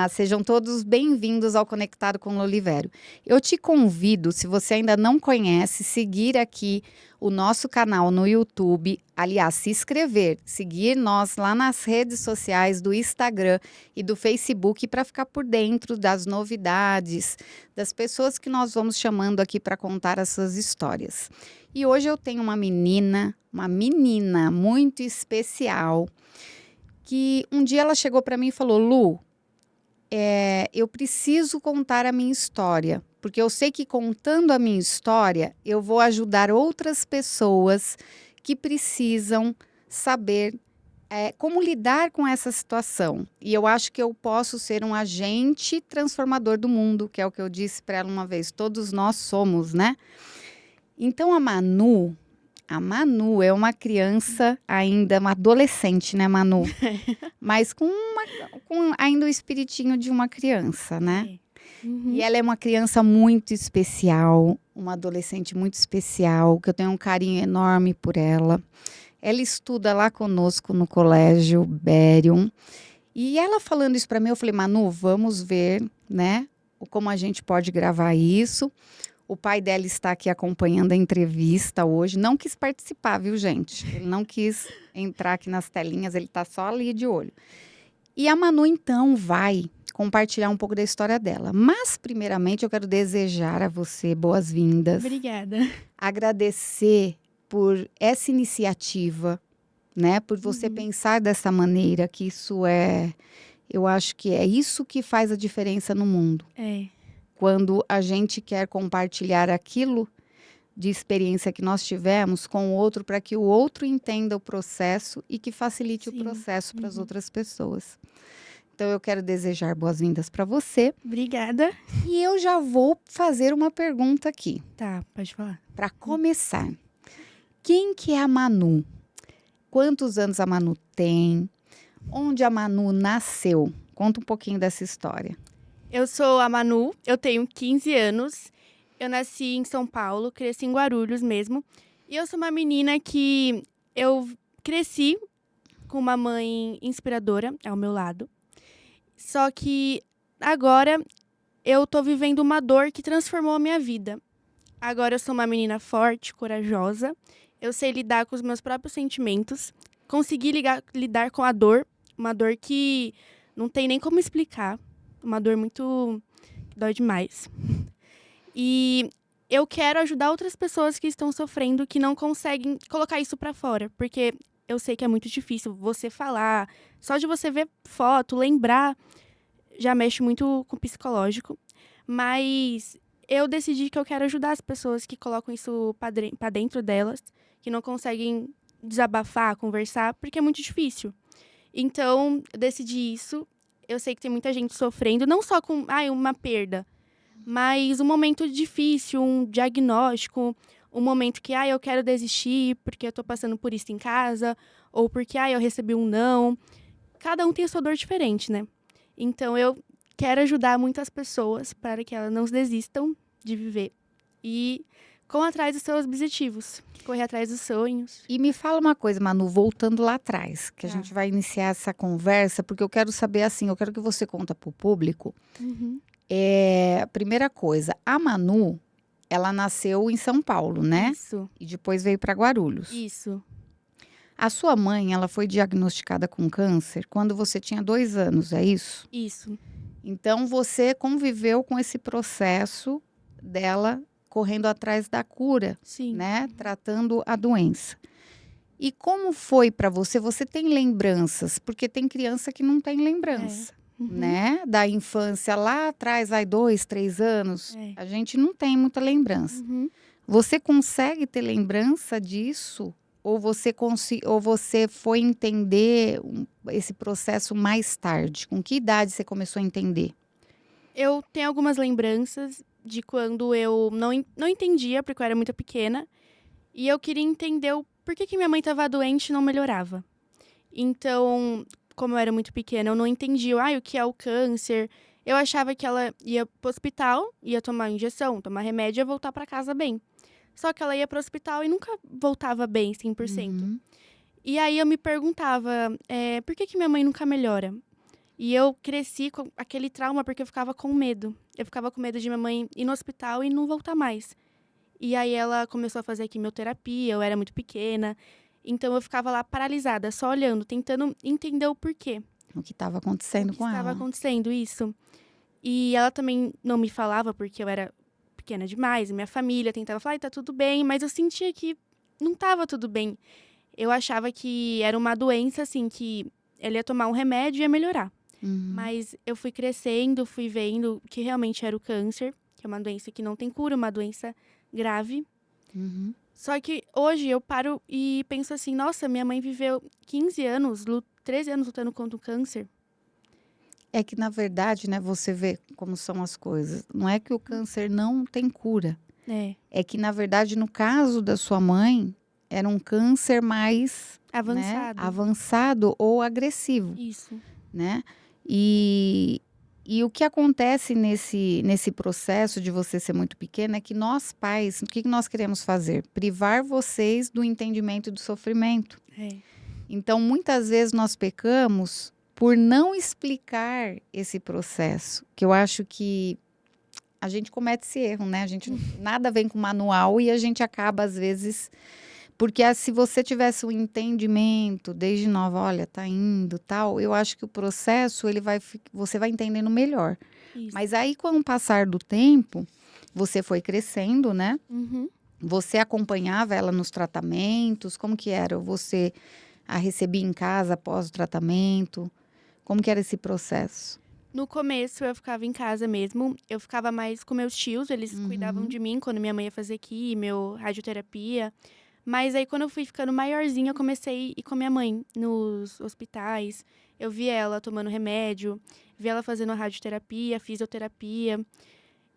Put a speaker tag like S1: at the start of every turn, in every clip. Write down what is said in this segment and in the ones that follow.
S1: Olá, sejam todos bem-vindos ao Conectado com o Olivério. Eu te convido, se você ainda não conhece, seguir aqui o nosso canal no YouTube, aliás, se inscrever, seguir nós lá nas redes sociais do Instagram e do Facebook para ficar por dentro das novidades, das pessoas que nós vamos chamando aqui para contar as suas histórias. E hoje eu tenho uma menina muito especial, que um dia ela chegou para mim e falou: Lu, eu preciso contar a minha história, porque eu sei que contando a minha história, eu vou ajudar outras pessoas que precisam saber como lidar com essa situação. E eu acho que eu posso ser um agente transformador do mundo, que é o que eu disse para ela uma vez, todos nós somos, né? Então a Manu é uma criança ainda, uma adolescente, né, Manu? Mas com ainda o espiritinho de uma criança, né?
S2: Uhum.
S1: E ela é uma criança muito especial, uma adolescente muito especial, que eu tenho um carinho enorme por ela. Ela estuda lá conosco no colégio Berium. E ela falando isso para mim, eu falei: Manu, vamos ver, né, como a gente pode gravar isso. O pai dela está aqui acompanhando a entrevista hoje. Não quis participar, viu, gente? Ele não quis entrar aqui nas telinhas, ele está só ali de olho. E a Manu, então, vai compartilhar um pouco da história dela. Mas, primeiramente, eu quero desejar a você boas-vindas.
S2: Obrigada.
S1: Agradecer por essa iniciativa, né? Por você pensar dessa maneira, que isso eu acho que é isso que faz a diferença no mundo. Quando a gente quer compartilhar aquilo de experiência que nós tivemos com o outro, para que o outro entenda o processo e que facilite o processo para as outras pessoas. Então, eu quero desejar boas-vindas para você.
S2: Obrigada.
S1: E eu já vou fazer uma pergunta aqui.
S2: Tá, pode falar.
S1: Para começar, quem que é a Manu? Quantos anos a Manu tem? Onde a Manu nasceu? Conta um pouquinho dessa história.
S2: Eu sou a Manu, eu tenho 15 anos. Eu nasci em São Paulo, cresci em Guarulhos mesmo. E eu sou uma menina que eu cresci com uma mãe inspiradora ao meu lado. Só que agora eu tô vivendo uma dor que transformou a minha vida. Agora eu sou uma menina forte, corajosa. Eu sei lidar com os meus próprios sentimentos. Consegui lidar com a dor, uma dor que não tem nem como explicar. Uma dor muito... dói demais. E eu quero ajudar outras pessoas que estão sofrendo, que não conseguem colocar isso pra fora. Porque eu sei que é muito difícil você falar. Só de você ver foto, lembrar, já mexe muito com o psicológico. Mas eu decidi que eu quero ajudar as pessoas que colocam isso pra dentro delas, que não conseguem desabafar, conversar, porque é muito difícil. Então, eu decidi isso. Eu sei que tem muita gente sofrendo, não só com uma perda, mas um momento difícil, um diagnóstico, um momento que eu quero desistir porque eu tô passando por isso em casa, ou porque eu recebi um não. Cada um tem a sua dor diferente, né? Então eu quero ajudar muitas pessoas para que elas não desistam de viver e corram atrás dos seus objetivos, correr atrás dos sonhos.
S1: E me fala uma coisa, Manu, voltando lá atrás, que a gente vai iniciar essa conversa, porque eu quero saber assim, eu quero que você conta para o público. Primeira coisa, a Manu, ela nasceu em São Paulo, né?
S2: Isso.
S1: E depois veio para Guarulhos.
S2: Isso.
S1: A sua mãe, ela foi diagnosticada com câncer quando você tinha 2 anos, é isso?
S2: Isso.
S1: Então, você conviveu com esse processo dela correndo atrás da cura,
S2: Sim.
S1: né? Tratando a doença. E como foi para você? Você tem lembranças? Porque tem criança que não tem lembrança, né? Da infância lá atrás, 2, 3 anos, a gente não tem muita lembrança. Você consegue ter lembrança disso? Ou você foi entender esse processo mais tarde? Com que idade você começou a entender?
S2: Eu tenho algumas lembranças de quando eu não entendia, porque eu era muito pequena. E eu queria entender o porquê que minha mãe estava doente e não melhorava. Então, como eu era muito pequena, eu não entendia o que é o câncer. Eu achava que ela ia pro hospital, ia tomar injeção, tomar remédio e ia voltar para casa bem. Só que ela ia pro hospital e nunca voltava bem, 100%. E aí eu me perguntava, por que minha mãe nunca melhora? E eu cresci com aquele trauma porque eu ficava com medo. Eu ficava com medo de minha mãe ir no hospital e não voltar mais. E aí ela começou a fazer quimioterapia, eu era muito pequena. Então eu ficava lá paralisada, só olhando, tentando entender o porquê.
S1: O que estava
S2: O
S1: acontecendo
S2: que
S1: com
S2: estava
S1: ela.
S2: acontecendo, isso. E ela também não me falava porque eu era pequena demais. Minha família tentava falar, tá tudo bem, mas eu sentia que não estava tudo bem. Eu achava que era uma doença, assim, que ela ia tomar um remédio e ia melhorar.
S1: Uhum.
S2: Mas eu fui crescendo, fui vendo que realmente era o câncer, que é uma doença que não tem cura, uma doença grave.
S1: Uhum.
S2: Só que hoje eu paro e penso assim, nossa, minha mãe viveu 15 anos, 13 anos lutando contra o câncer.
S1: É que, na verdade, né, você vê como são as coisas. Não é que o câncer não tem cura.
S2: É,
S1: É que, na verdade, no caso da sua mãe, era um câncer mais, né,
S2: avançado.
S1: avançado ou agressivo,
S2: Isso.
S1: né? E o que acontece nesse processo de você ser muito pequena é que nós, pais, o que nós queremos fazer? Privar vocês do entendimento e do sofrimento.
S2: É.
S1: Então, muitas vezes nós pecamos por não explicar esse processo, que eu acho que a gente comete esse erro, né? A gente nada vem com manual e a gente acaba às vezes porque se você tivesse um entendimento desde nova, olha, tá indo, tal, eu acho que o processo você vai entendendo melhor.
S2: Isso.
S1: Mas aí com o passar do tempo, você foi crescendo, né?
S2: Uhum.
S1: Você acompanhava ela nos tratamentos, como que era? Você a recebia em casa após o tratamento? Como que era esse processo?
S2: No começo eu ficava em casa mesmo, eu ficava mais com meus tios, eles cuidavam
S1: Uhum.
S2: de mim quando minha mãe ia fazer químio, radioterapia. Mas aí quando eu fui ficando maiorzinha, eu comecei a ir com a minha mãe nos hospitais. Eu via ela tomando remédio, via ela fazendo radioterapia, fisioterapia.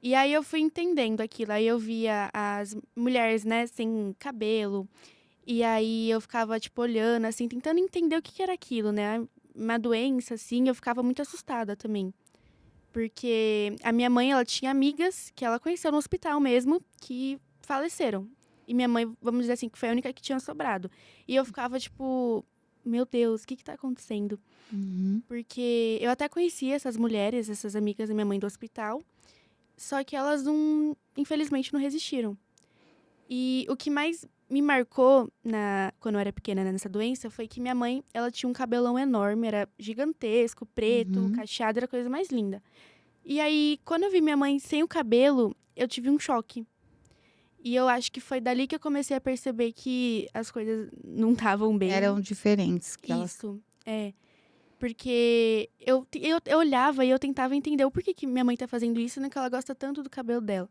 S2: E aí eu fui entendendo aquilo. Aí eu via as mulheres, né, sem cabelo. E aí eu ficava, tipo, olhando, assim, tentando entender o que era aquilo, né? Uma doença, assim, eu ficava muito assustada também. Porque a minha mãe, ela tinha amigas que ela conheceu no hospital mesmo, que faleceram. E minha mãe, vamos dizer assim, que foi a única que tinha sobrado. E eu ficava, tipo, meu Deus, o que tá acontecendo?
S1: Uhum.
S2: Porque eu até conhecia essas mulheres, essas amigas da minha mãe do hospital, só que elas não, infelizmente, não resistiram. E o que mais me marcou quando eu era pequena, né, nessa doença foi que minha mãe, ela tinha um cabelão enorme, era gigantesco, preto,
S1: Uhum.
S2: cacheado, era a coisa mais linda. E aí, quando eu vi minha mãe sem o cabelo, eu tive um choque. E eu acho que foi dali que eu comecei a perceber que as coisas não estavam bem.
S1: Eram diferentes. Que elas...
S2: Isso, é. Porque eu olhava e eu tentava entender o porquê que minha mãe tá fazendo isso, né? Que ela gosta tanto do cabelo dela.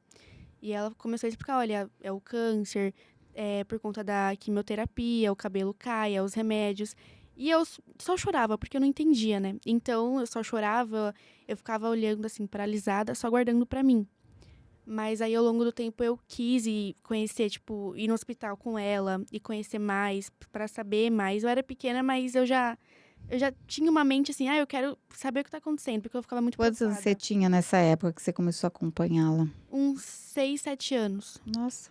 S2: E ela começou a explicar, olha, é o câncer, é por conta da quimioterapia, o cabelo cai, é os remédios. E eu só chorava, porque eu não entendia, né? Então, eu só chorava, eu ficava olhando, assim, paralisada, só guardando pra mim. Mas aí, ao longo do tempo, eu quis ir conhecer, tipo, ir no hospital com ela e conhecer mais, pra saber mais. Eu era pequena, mas eu já tinha uma mente assim, eu quero saber o que tá acontecendo, porque eu ficava muito
S1: Quantos anos você
S2: preocupada.
S1: tinha nessa época que você começou a acompanhá-la?
S2: Uns 6, 7 anos.
S1: Nossa.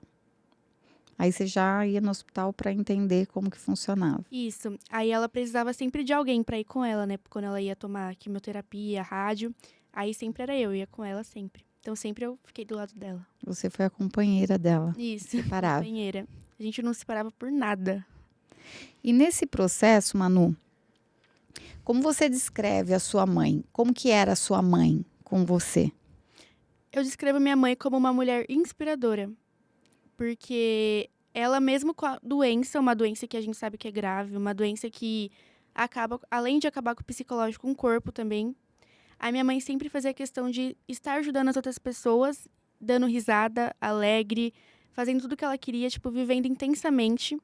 S1: Aí você já ia no hospital para entender como que funcionava.
S2: Isso. Aí ela precisava sempre de alguém pra ir com ela, né? Quando ela ia tomar quimioterapia, rádio. Aí sempre era eu ia com ela sempre. Então sempre eu fiquei do lado dela.
S1: Você foi a companheira dela,
S2: Isso,
S1: inseparável.
S2: companheira. A gente não se separava por nada.
S1: E nesse processo, Manu, como você descreve a sua mãe? Como que era a sua mãe com você?
S2: Eu descrevo minha mãe como uma mulher inspiradora. Porque ela, mesmo com a doença, uma doença que a gente sabe que é grave, uma doença que acaba, além de acabar com o psicológico, com o corpo também. A minha mãe sempre fazia questão de estar ajudando as outras pessoas, dando risada, alegre, fazendo tudo que ela queria, tipo, vivendo intensamente.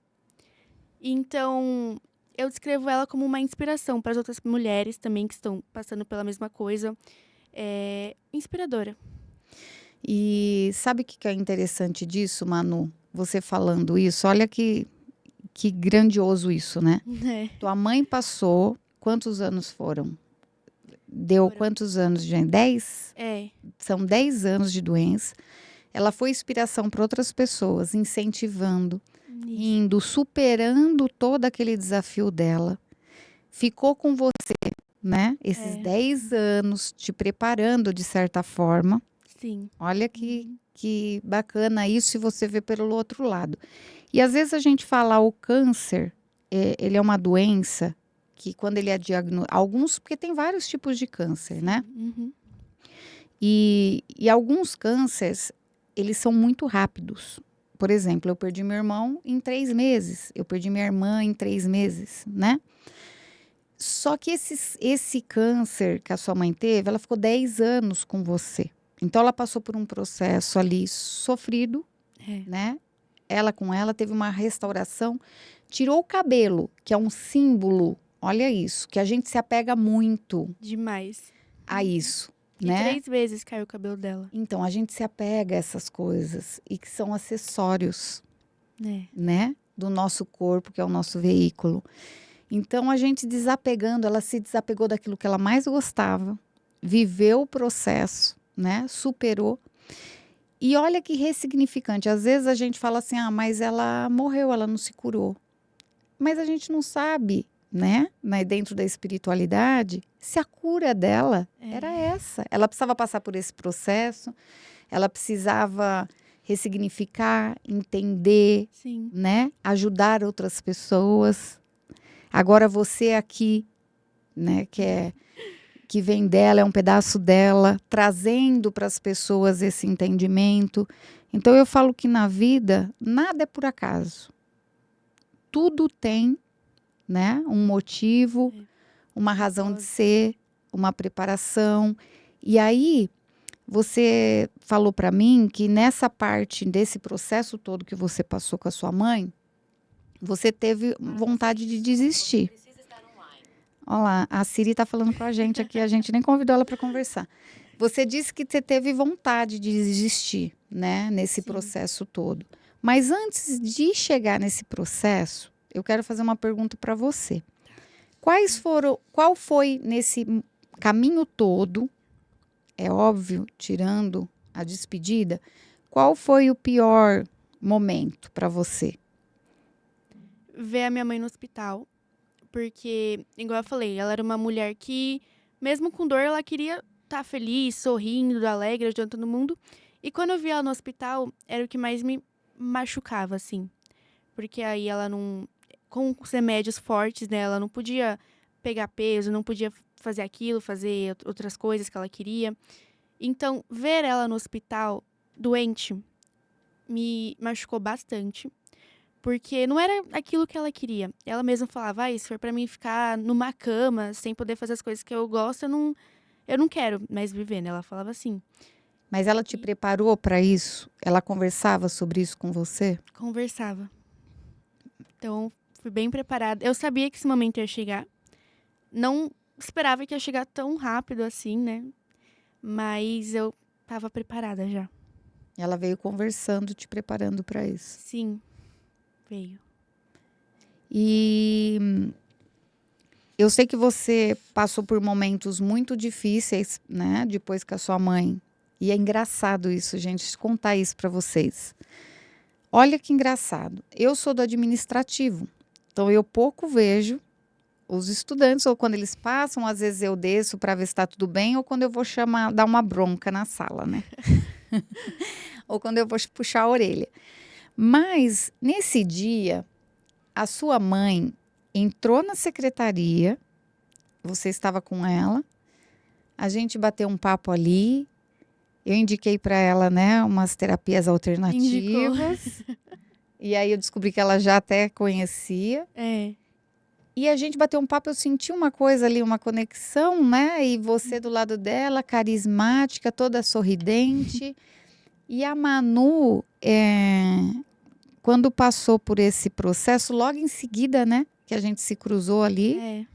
S2: Então, eu descrevo ela como uma inspiração para as outras mulheres também que estão passando pela mesma coisa. É inspiradora.
S1: E sabe o que é interessante disso, Manu? Você falando isso, olha que grandioso isso, né?
S2: É.
S1: Tua mãe passou, quantos anos foram? Deu
S2: Foram.
S1: quantos anos de 10?
S2: É.
S1: São 10 anos de doença. Ela foi inspiração para outras pessoas, incentivando,
S2: Isso.
S1: indo, superando todo aquele desafio dela. Ficou com você né? Esses 10 anos te preparando de certa forma.
S2: Sim.
S1: Olha que bacana isso se você vê pelo outro lado. E às vezes a gente fala o câncer, ele é uma doença que quando ele é diagnosticado, alguns, porque tem vários tipos de câncer, né?
S2: Uhum.
S1: E alguns cânceres, eles são muito rápidos. Por exemplo, eu perdi meu irmão em 3 meses, eu perdi minha irmã em 3 meses, né? Só que esse câncer que a sua mãe teve, ela ficou 10 anos com você. Então, ela passou por um processo ali sofrido, né? Ela com ela teve uma restauração, tirou o cabelo, que é um símbolo, olha isso, que a gente se apega muito
S2: Demais.
S1: a isso,
S2: E
S1: né?
S2: 3 vezes caiu o cabelo dela.
S1: Então, a gente se apega a essas coisas e que são acessórios, né? Do nosso corpo, que é o nosso veículo. Então, a gente desapegando, ela se desapegou daquilo que ela mais gostava, viveu o processo, né? Superou. E olha que ressignificante. Às vezes a gente fala assim, mas ela morreu, ela não se curou. Mas a gente não sabe, né? Dentro da espiritualidade, se a cura dela era essa. Ela precisava passar por esse processo, ela precisava ressignificar, entender,
S2: Sim.
S1: né? Ajudar outras pessoas. Agora você aqui, né? Que vem dela, é um pedaço dela, trazendo para as pessoas esse entendimento. Então eu falo que na vida nada é por acaso. Tudo tem, né, um motivo, uma razão de ser, uma preparação. E aí você falou para mim que nessa parte desse processo todo que você passou com a sua mãe, você teve vontade de desistir. Olha lá, a Siri está falando com a gente aqui, a gente nem convidou ela para conversar. Você disse que você teve vontade de desistir, né, nesse processo todo. Mas antes de chegar nesse processo, eu quero fazer uma pergunta para você. Qual foi nesse caminho todo, é óbvio, tirando a despedida, qual foi o pior momento para você?
S2: Ver a minha mãe no hospital. Porque, igual eu falei, ela era uma mulher que, mesmo com dor, ela queria estar feliz, sorrindo, alegre, ajudando todo mundo. E quando eu vi ela no hospital, era o que mais me machucava, assim. Porque aí ela não... Com os remédios fortes, né? Ela não podia pegar peso, não podia fazer aquilo, fazer outras coisas que ela queria. Então, ver ela no hospital, doente, me machucou bastante. Porque não era aquilo que ela queria. Ela mesma falava, se for pra mim ficar numa cama, sem poder fazer as coisas que eu gosto, eu não quero mais viver, né? Ela falava assim.
S1: Mas ela te preparou para isso? Ela conversava sobre isso com você?
S2: Conversava. Então, fui bem preparada. Eu sabia que esse momento ia chegar. Não esperava que ia chegar tão rápido assim, né? Mas eu tava preparada já.
S1: Ela veio conversando, te preparando para isso.
S2: Sim, veio.
S1: E eu sei que você passou por momentos muito difíceis, né? Depois que a sua mãe. E é engraçado isso, gente, contar isso para vocês. Olha que engraçado. Eu sou do administrativo, então eu pouco vejo os estudantes, ou quando eles passam, às vezes eu desço para ver se está tudo bem, ou quando eu vou dar uma bronca na sala, né? Ou quando eu vou puxar a orelha. Mas, nesse dia, a sua mãe entrou na secretaria, você estava com ela, a gente bateu um papo ali, eu indiquei para ela, né, umas terapias alternativas. E aí eu descobri que ela já até conhecia. E a gente bateu um papo, eu senti uma coisa ali, uma conexão, né? E você do lado dela, carismática, toda sorridente. E a Manu, quando passou por esse processo, logo em seguida, né? Que a gente se cruzou ali.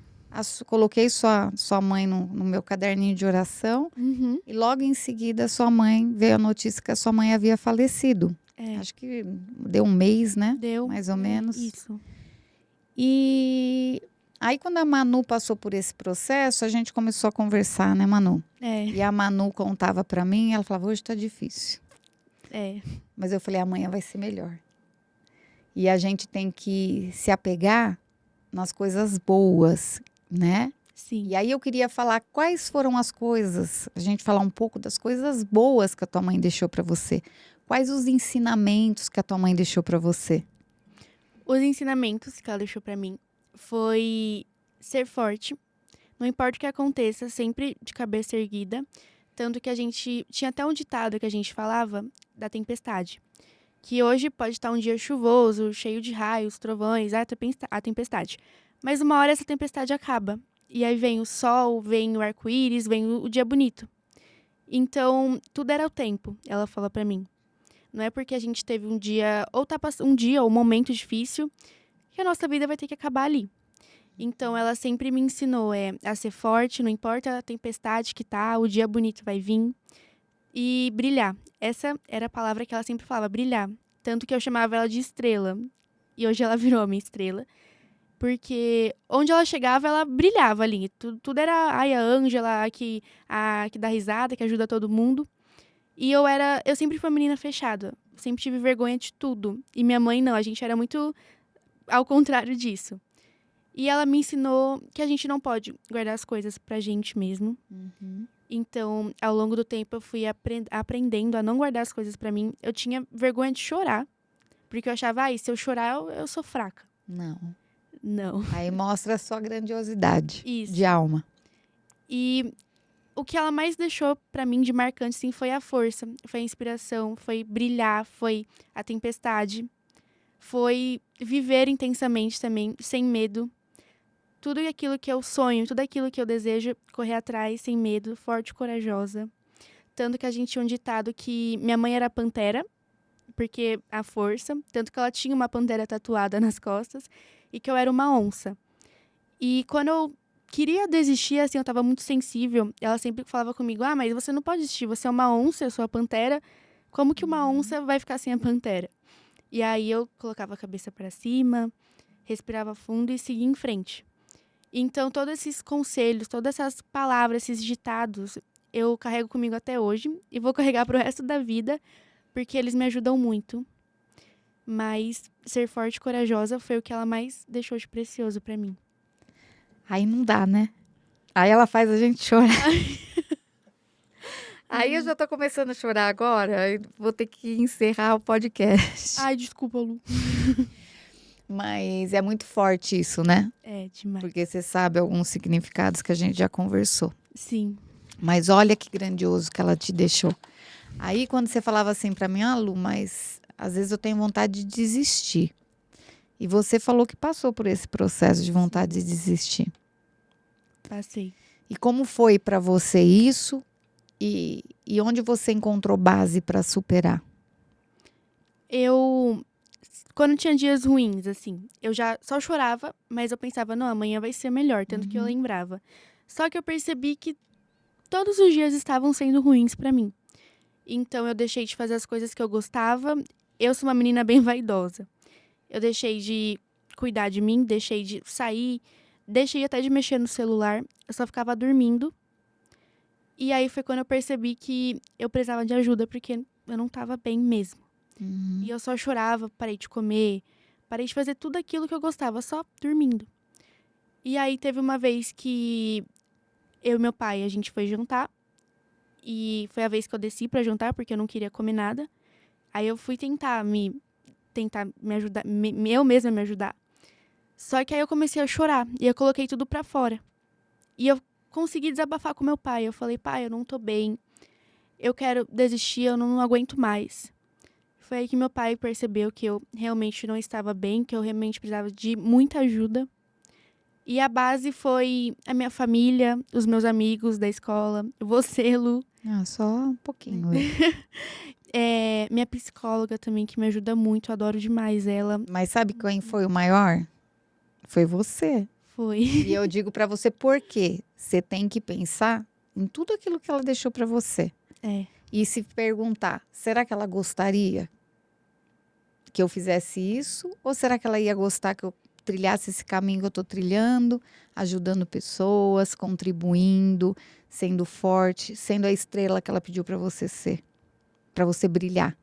S1: Coloquei sua mãe no meu caderninho de oração.
S2: Uhum.
S1: E logo em seguida, sua mãe, veio a notícia que a sua mãe havia falecido. Acho que deu um mês, né?
S2: Deu.
S1: Mais ou menos.
S2: Isso.
S1: E aí, quando a Manu passou por esse processo, a gente começou a conversar, né, Manu? E a Manu contava pra mim, ela falava, hoje tá difícil. Mas eu falei, amanhã vai ser melhor. E a gente tem que se apegar nas coisas boas, né?
S2: Sim.
S1: E aí eu queria falar quais foram as coisas, a gente falar um pouco das coisas boas que a tua mãe deixou para você. Quais os ensinamentos que a tua mãe deixou para você?
S2: Os ensinamentos que ela deixou pra mim foi ser forte. Não importa o que aconteça, sempre de cabeça erguida. Tanto que a gente tinha até um ditado que a gente falava da tempestade. Que hoje pode estar um dia chuvoso, cheio de raios, trovões, a tempestade. Mas uma hora essa tempestade acaba. E aí vem o sol, vem o arco-íris, vem o dia bonito. Então, tudo era o tempo, ela falou pra mim. Não é porque a gente teve um dia, ou tá passando um dia, ou um momento difícil, que a nossa vida vai ter que acabar ali. Então, ela sempre me ensinou a ser forte, não importa a tempestade que tá, o dia bonito vai vir. E brilhar. Essa era a palavra que ela sempre falava, brilhar. Tanto que eu chamava ela de estrela. E hoje ela virou a minha estrela. Porque onde ela chegava, ela brilhava ali. Tudo era a Ângela, a que dá risada, que ajuda todo mundo. E eu sempre fui uma menina fechada. Sempre tive vergonha de tudo. E minha mãe não, a gente era muito ao contrário disso. E ela me ensinou que a gente não pode guardar as coisas pra gente mesmo. Então, ao longo do tempo, eu fui aprendendo a não guardar as coisas pra mim. Eu tinha vergonha de chorar. Porque eu achava, se eu chorar, eu sou fraca.
S1: Não.
S2: Não.
S1: Aí mostra a sua grandiosidade
S2: Isso.
S1: de alma.
S2: E o que ela mais deixou pra mim de marcante, sim, foi a força. Foi a inspiração, foi brilhar, foi a tempestade. Foi viver intensamente também, sem medo. Tudo aquilo que eu sonho, tudo aquilo que eu desejo, correr atrás, sem medo, forte e corajosa. Tanto que a gente tinha um ditado que minha mãe era pantera, porque a força. Tanto que ela tinha uma pantera tatuada nas costas e que eu era uma onça. E quando eu queria desistir, assim, eu tava muito sensível, ela sempre falava comigo, mas você não pode desistir, você é uma onça, eu sou a pantera. Como que uma onça vai ficar sem a pantera? E aí eu colocava a cabeça pra cima, respirava fundo e seguia em frente. Então, todos esses conselhos, todas essas palavras, esses ditados, eu carrego comigo até hoje e vou carregar pro resto da vida, porque eles me ajudam muito. Mas ser forte e corajosa foi o que ela mais deixou de precioso pra mim.
S1: Aí não dá, né? Aí ela faz a gente chorar. Aí eu já tô começando a chorar agora. Aí vou ter que encerrar o podcast.
S2: Ai, desculpa, Lu.
S1: Mas é muito forte isso, né?
S2: É, demais.
S1: Porque você sabe alguns significados que a gente já conversou.
S2: Sim.
S1: Mas olha que grandioso que ela te deixou. Aí quando você falava assim pra mim, Lu, mas às vezes eu tenho vontade de desistir. E você falou que passou por esse processo de vontade de desistir.
S2: Passei.
S1: E como foi pra você isso? E onde você encontrou base pra superar?
S2: Quando tinha dias ruins, assim, eu já só chorava, mas eu pensava, não, amanhã vai ser melhor, tanto que eu lembrava. Só que eu percebi que todos os dias estavam sendo ruins pra mim. Então eu deixei de fazer as coisas que eu gostava. Eu sou uma menina bem vaidosa. Eu deixei de cuidar de mim, deixei de sair, deixei até de mexer no celular. Eu só ficava dormindo. E aí foi quando eu percebi que eu precisava de ajuda, porque eu não tava bem mesmo. E eu só chorava, parei de comer, parei de fazer tudo aquilo que eu gostava, só dormindo. E aí teve uma vez que eu e meu pai, a gente foi jantar. E foi a vez que eu desci pra jantar, porque eu não queria comer nada. Aí eu fui tentar me ajudar, eu mesma me ajudar. Só que aí eu comecei a chorar e eu coloquei tudo pra fora. E eu consegui desabafar com meu pai. Eu falei, pai, eu não tô bem. Eu quero desistir, eu não aguento mais. Foi aí que meu pai percebeu que eu realmente não estava bem, que eu realmente precisava de muita ajuda. E a base foi a minha família, os meus amigos da escola, você, Lu.
S1: Só um pouquinho.
S2: Minha psicóloga também, que me ajuda muito, eu adoro demais ela.
S1: Mas sabe quem foi o maior? Foi você.
S2: Foi.
S1: E eu digo pra você por quê? Você tem que pensar em tudo aquilo que ela deixou pra você. E se perguntar, será que ela gostaria que eu fizesse isso? Ou será que ela ia gostar que eu trilhasse esse caminho que eu tô trilhando, ajudando pessoas, contribuindo, sendo forte, sendo a estrela que ela pediu pra você ser, pra você brilhar.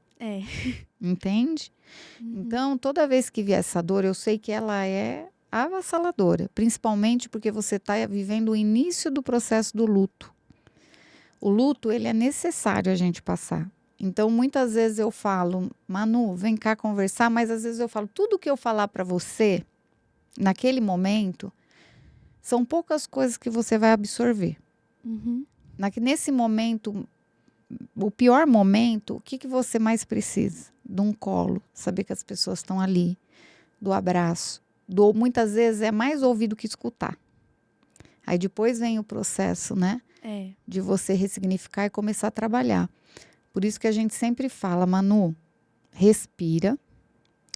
S1: Entende? Então, toda vez que vier essa dor, eu sei que ela é avassaladora, principalmente porque você está vivendo o início do processo do luto. O luto, ele é necessário a gente passar. Então, muitas vezes eu falo, Manu, vem cá conversar, mas às vezes eu falo, tudo que eu falar para você, naquele momento, são poucas coisas que você vai absorver.
S2: Uhum.
S1: Nesse momento, o pior momento, o que você mais precisa? De um colo, saber que as pessoas estão ali, do abraço. Muitas vezes é mais ouvir do que escutar. Aí depois vem o processo, né? De você ressignificar e começar a trabalhar. Por isso que a gente sempre fala, Manu, respira.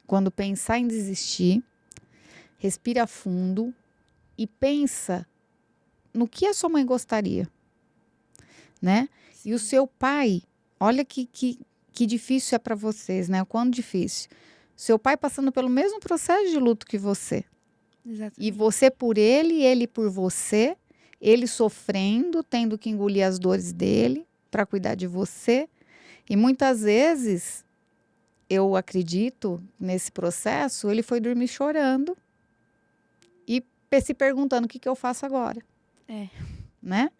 S1: Quando pensar em desistir, respira fundo e pensa no que a sua mãe gostaria, né?
S2: Sim.
S1: E o seu pai, olha que difícil é para vocês, né? O quão difícil. Seu pai passando pelo mesmo processo de luto que você.
S2: Exatamente.
S1: E você por ele por você, ele sofrendo, tendo que engolir as dores dele para cuidar de você. E muitas vezes, eu acredito, nesse processo, ele foi dormir chorando e se perguntando o que eu faço agora. Né?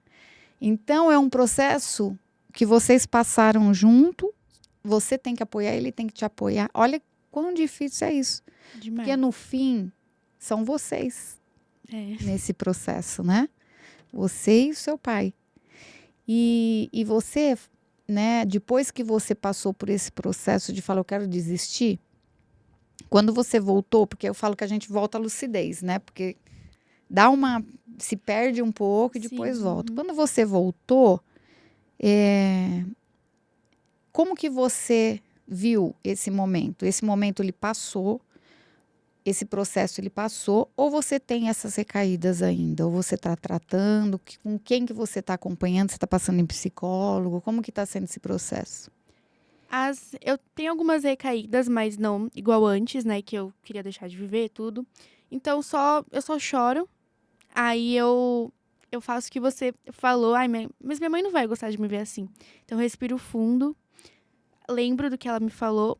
S1: Então, é um processo que vocês passaram junto, você tem que apoiar, ele tem que te apoiar. Olha quão difícil é isso.
S2: Demais.
S1: Porque no fim, são vocês nesse processo, né? Você e o seu pai. E você, né, depois que você passou por esse processo de falar, eu quero desistir, quando você voltou, porque eu falo que a gente volta à lucidez, né? Porque se perde um pouco e depois volta. Quando você voltou, como que você viu esse momento? Esse momento ele passou, esse processo ele passou, ou você tem essas recaídas ainda? Ou você está tratando? Com quem que você está acompanhando? Você está passando em psicólogo? Como que está sendo esse processo?
S2: Eu tenho algumas recaídas, mas não igual antes, né? Que eu queria deixar de viver tudo. Então, eu só choro. Aí eu faço o que você falou. Mas minha mãe não vai gostar de me ver assim. Então, eu respiro fundo. Lembro do que ela me falou.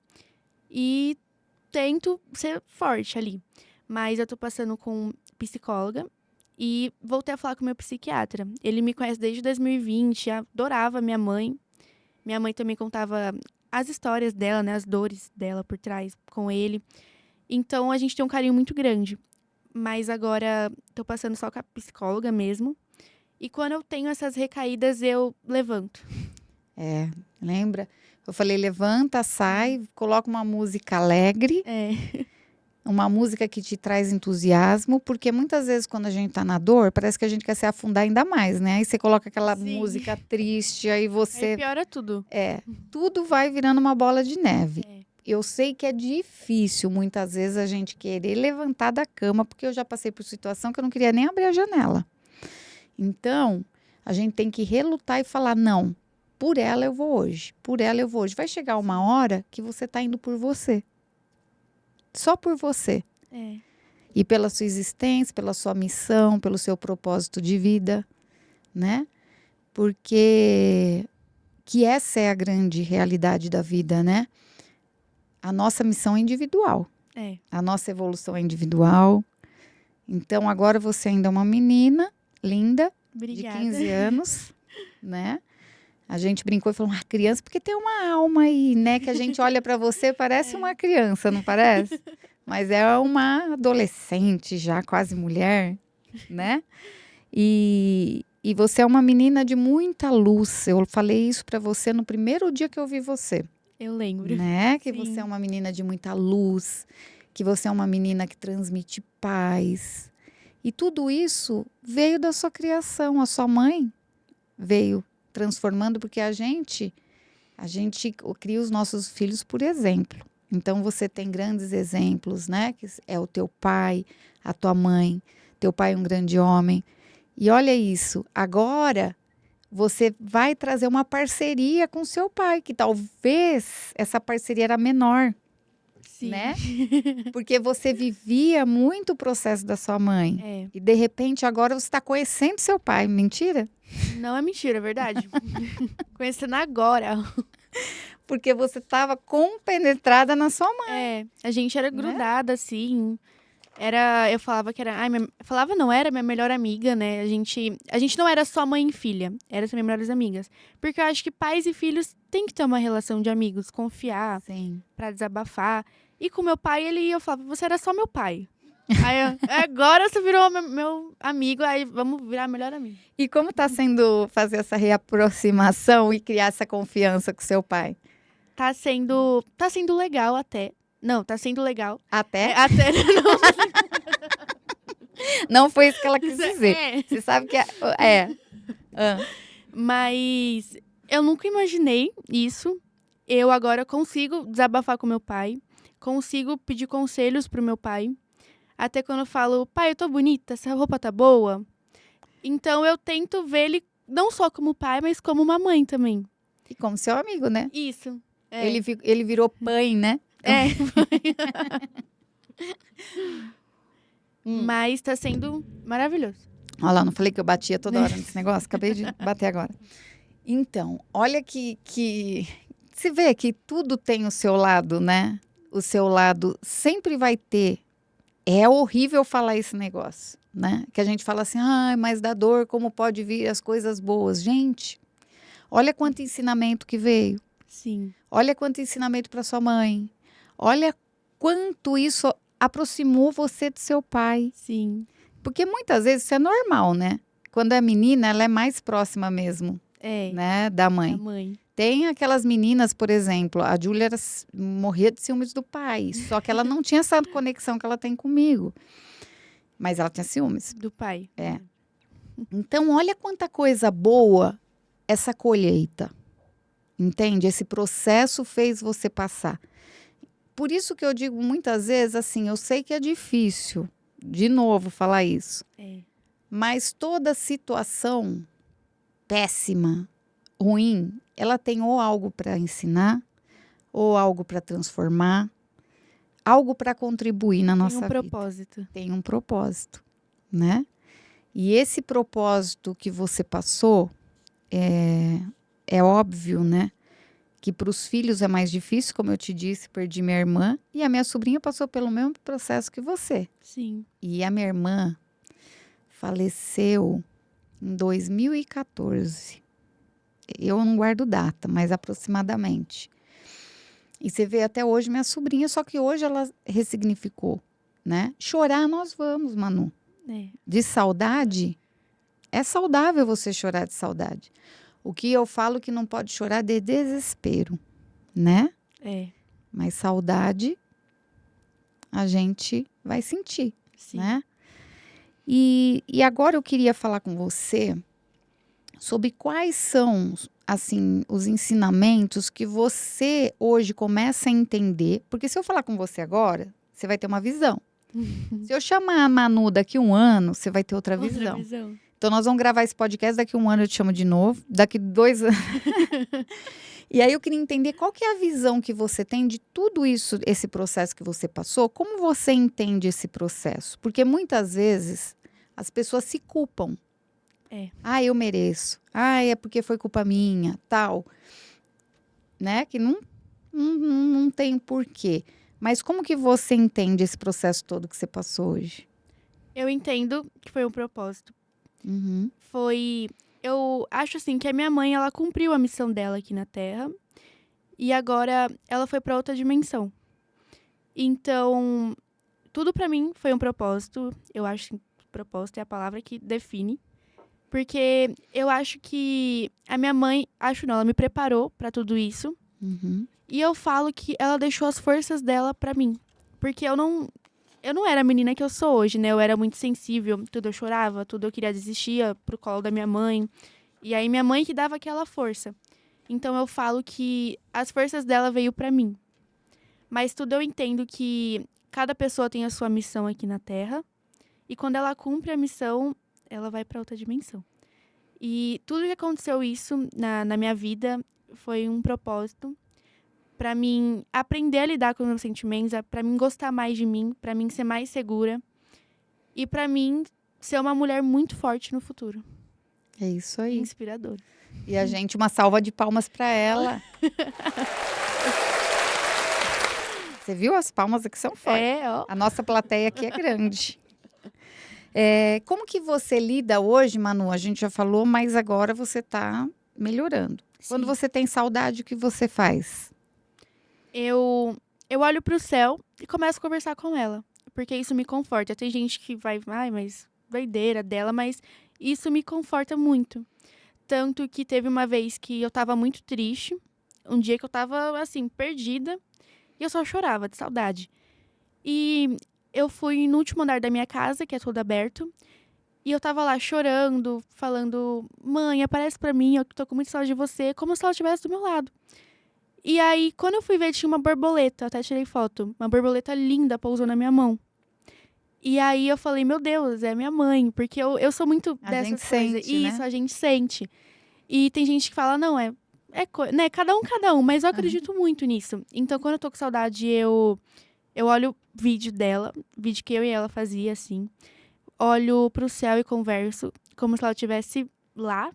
S2: E tento ser forte ali. Mas eu tô passando com psicóloga. E voltei a falar com o meu psiquiatra. Ele me conhece desde 2020. Adorava minha mãe. Minha mãe também contava as histórias dela, né? As dores dela por trás com ele. Então, a gente tem um carinho muito grande. Mas agora, tô passando só com a psicóloga mesmo. E quando eu tenho essas recaídas, eu levanto.
S1: Lembra? Eu falei, levanta, sai, coloca uma música alegre. Uma música que te traz entusiasmo, porque muitas vezes quando a gente tá na dor, parece que a gente quer se afundar ainda mais, né? Aí você coloca aquela música triste, aí você...
S2: Aí piora tudo.
S1: Tudo vai virando uma bola de neve. Eu sei que é difícil, muitas vezes, a gente querer levantar da cama, porque eu já passei por situação que eu não queria nem abrir a janela. Então, a gente tem que relutar e falar, não, por ela eu vou hoje, por ela eu vou hoje. Vai chegar uma hora que você tá indo por você. Só por você. E pela sua existência, pela sua missão, pelo seu propósito de vida, né? Porque que essa é a grande realidade da vida, né? A nossa missão é individual. A nossa evolução é individual. Então, agora você ainda é uma menina linda,
S2: Obrigada.
S1: de 15 anos, né? A gente brincou e falou, criança, porque tem uma alma aí, né? Que a gente olha para você, parece uma criança, não parece? Mas é uma adolescente já, quase mulher, né? E você é uma menina de muita luz. Eu falei isso para você no primeiro dia que eu vi você.
S2: Eu lembro.
S1: Né? Que
S2: Sim.
S1: você é uma menina de muita luz, que você é uma menina que transmite paz. E tudo isso veio da sua criação. A sua mãe veio transformando, porque a gente cria os nossos filhos por exemplo. Então, você tem grandes exemplos, né? Que é o teu pai, a tua mãe. Teu pai é um grande homem. E olha isso, agora você vai trazer uma parceria com seu pai, que talvez essa parceria era menor, né? Porque você vivia muito o processo da sua mãe. E, de repente, agora você está conhecendo seu pai. Mentira?
S2: Não é mentira, é verdade. Conhecendo agora.
S1: Porque você estava compenetrada na sua mãe.
S2: A gente era grudada, assim. Eu falava que era... falava não, era minha melhor amiga, né? A gente não era só mãe e filha, era também melhores amigas. Porque eu acho que pais e filhos têm que ter uma relação de amigos, confiar,
S1: Sim.
S2: pra desabafar. E com meu pai, eu falava, você era só meu pai. Aí, agora você virou meu amigo, aí vamos virar melhor amigo.
S1: E como tá sendo fazer essa reaproximação e criar essa confiança com seu pai?
S2: Tá sendo legal até. Não, tá sendo legal.
S1: Até?
S2: Até não.
S1: Não foi isso que ela quis dizer.
S2: É.
S1: Você sabe que é. Ah.
S2: Mas eu nunca imaginei isso. Eu agora consigo desabafar com meu pai. Consigo pedir conselhos pro meu pai. Até quando eu falo, pai, eu tô bonita, essa roupa tá boa. Então eu tento ver ele não só como pai, mas como uma mãe também.
S1: E como seu amigo, né?
S2: Isso. É.
S1: Ele virou pai, né?
S2: É. Mas tá sendo maravilhoso.
S1: Olha lá, não falei que eu batia toda hora nesse negócio? Acabei de bater agora. Então, olha que se vê que tudo tem o seu lado, né? O seu lado sempre vai ter. É horrível falar esse negócio, né? Que a gente fala assim, mas da dor como pode vir as coisas boas. Gente, olha quanto ensinamento que veio.
S2: Sim.
S1: Olha quanto ensinamento para sua mãe. Olha quanto isso aproximou você do seu pai.
S2: Sim.
S1: Porque muitas vezes isso é normal, né? Quando é menina, ela é mais próxima mesmo, né, da mãe.
S2: A mãe.
S1: Tem aquelas meninas, por exemplo, a Júlia morria de ciúmes do pai, só que ela não tinha essa conexão que ela tem comigo. Mas ela tinha ciúmes.
S2: Do pai.
S1: É. Então, olha quanta coisa boa essa colheita. Entende? Esse processo fez você passar. Por isso que eu digo muitas vezes assim, eu sei que é difícil, de novo, falar isso. Mas toda situação péssima, ruim, ela tem ou algo para ensinar, ou algo para transformar, algo para contribuir na nossa vida.
S2: Tem um propósito.
S1: Tem um propósito, né? E esse propósito que você passou, é óbvio, né? Que para os filhos é mais difícil, como eu te disse, perdi minha irmã, e a minha sobrinha passou pelo mesmo processo que você.
S2: Sim.
S1: E a minha irmã faleceu em 2014. Eu não guardo data, mas aproximadamente. E você vê até hoje minha sobrinha, só que hoje ela ressignificou, né? Chorar nós vamos, Manu. De saudade, é saudável você chorar de saudade. O que eu falo que não pode chorar de desespero, né? Mas saudade a gente vai sentir,
S2: Sim.
S1: né? E agora eu queria falar com você sobre quais são, assim, os ensinamentos que você hoje começa a entender. Porque se eu falar com você agora, você vai ter uma visão. Se eu chamar a Manu daqui 1 ano, você vai ter outra visão. Então, nós vamos gravar esse podcast, daqui 1 ano eu te chamo de novo, daqui 2 anos. E aí eu queria entender qual que é a visão que você tem de tudo isso, esse processo que você passou, como você entende esse processo? Porque muitas vezes as pessoas se culpam. Eu mereço. É porque foi culpa minha, tal. Né? Que não tem porquê. Mas como que você entende esse processo todo que você passou hoje?
S2: Eu entendo que foi um propósito. Eu acho assim que a minha mãe, ela cumpriu a missão dela aqui na Terra e agora ela foi para outra dimensão. Então, tudo para mim foi um propósito. Eu acho que propósito é a palavra que define, porque eu acho que a minha mãe, ela me preparou para tudo isso. E eu falo que ela deixou as forças dela para mim, porque eu não era a menina que eu sou hoje, né? Eu era muito sensível, tudo eu chorava, tudo eu queria desistir, ia pro colo da minha mãe. E aí minha mãe que dava aquela força. Então eu falo que as forças dela veio pra mim. Mas tudo eu entendo que cada pessoa tem a sua missão aqui na Terra. E quando ela cumpre a missão, ela vai pra outra dimensão. E tudo que aconteceu isso na minha vida foi um propósito para mim aprender a lidar com os meus sentimentos, para mim gostar mais de mim, para mim ser mais segura e para mim ser uma mulher muito forte no futuro.
S1: É isso aí.
S2: Inspiradora.
S1: E a gente, uma salva de palmas para ela. Você viu? As palmas aqui são fortes.
S2: Ó.
S1: A nossa plateia aqui é grande. Como que você lida hoje, Manu? A gente já falou, mas agora você está melhorando. Quando
S2: Sim.
S1: você tem saudade, o que você faz?
S2: Eu olho pro céu e começo a conversar com ela. Porque isso me conforta. Tem gente que vai, ai, mas doideira dela, mas isso me conforta muito. Tanto que teve uma vez que eu tava muito triste, um dia que eu tava, assim, perdida, e eu só chorava de saudade. E eu fui no último andar da minha casa, que é todo aberto, e eu tava lá chorando, falando: mãe, aparece pra mim, eu tô com muita saudade de você, como se ela estivesse do meu lado. E aí, quando eu fui ver, tinha uma borboleta, até tirei foto, uma borboleta linda pousou na minha mão. E aí eu falei: meu Deus, é minha mãe, porque eu sou muito
S1: A
S2: dessas
S1: gente
S2: coisas.
S1: sente, né?
S2: Isso, a gente sente. E tem gente que fala: não, né, cada um, mas eu acredito muito nisso. Então, quando eu tô com saudade, eu olho vídeo dela, vídeo que eu e ela fazia, assim. Olho pro céu e converso, como se ela estivesse lá.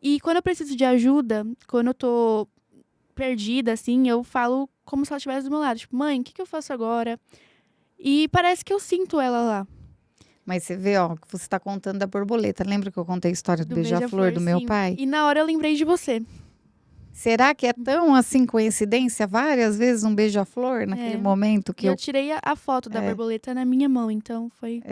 S2: E quando eu preciso de ajuda, quando eu tô perdida, assim, eu falo como se ela estivesse do meu lado. Tipo: mãe, o que eu faço agora? E parece que eu sinto ela lá.
S1: Mas você vê, ó, que você está contando da borboleta. Lembra que eu contei a história do
S2: Do
S1: beija-flor
S2: beija-flor,
S1: do meu
S2: sim.
S1: pai?
S2: E na hora eu lembrei de você.
S1: Será que é tão assim coincidência? Várias vezes um beija-flor naquele momento que
S2: E eu tirei a foto da borboleta na minha mão, então foi...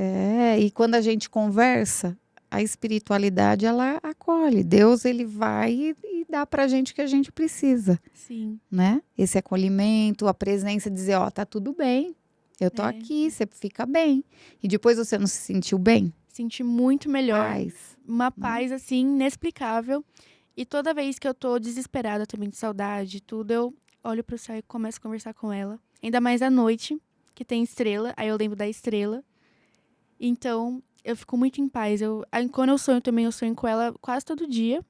S1: e quando a gente conversa, a espiritualidade ela acolhe. Deus ele vai e dá pra gente o que a gente precisa,
S2: Sim.
S1: né? Esse acolhimento, a presença, dizer, ó, tá tudo bem. Eu tô
S2: É.
S1: aqui, você fica bem. E depois você não se sentiu bem?
S2: Senti muito melhor.
S1: Paz.
S2: Uma paz, assim, inexplicável. E toda vez que eu tô desesperada também, de saudade, tudo, eu olho pro céu e começo a conversar com ela. Ainda mais à noite, que tem estrela, aí eu lembro da estrela. Então, eu fico muito em paz. Aí, quando eu sonho também, eu sonho com ela quase todo dia.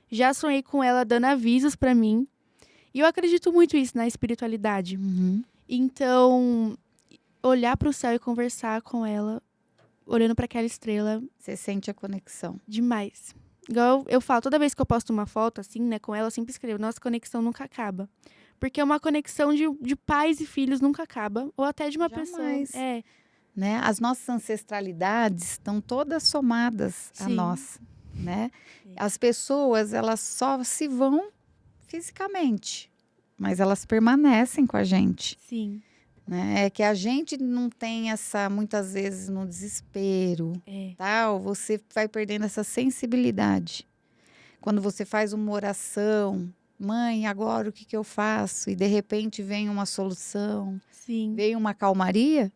S2: Já sonhei com ela dando avisos pra mim. E eu acredito muito isso na espiritualidade.
S1: Uhum.
S2: Então, olhar pro céu e conversar com ela, olhando pra aquela estrela,
S1: Você sente a conexão.
S2: demais. Igual eu falo, toda vez que eu posto uma foto, assim, né, com ela, eu sempre escrevo: nossa conexão nunca acaba. Porque é uma conexão de pais e filhos nunca acaba. Ou até de uma
S1: Jamais.
S2: pessoa. É,
S1: Né? As nossas ancestralidades estão todas somadas a
S2: sim.
S1: nós, né? As pessoas, elas só se vão fisicamente, mas elas permanecem com a gente,
S2: Sim.
S1: né? É que a gente não tem essa, muitas vezes, no desespero, tal, você vai perdendo essa sensibilidade. Quando você faz uma oração, mãe, agora o que que eu faço? E de repente vem uma solução,
S2: Sim.
S1: vem uma calmaria,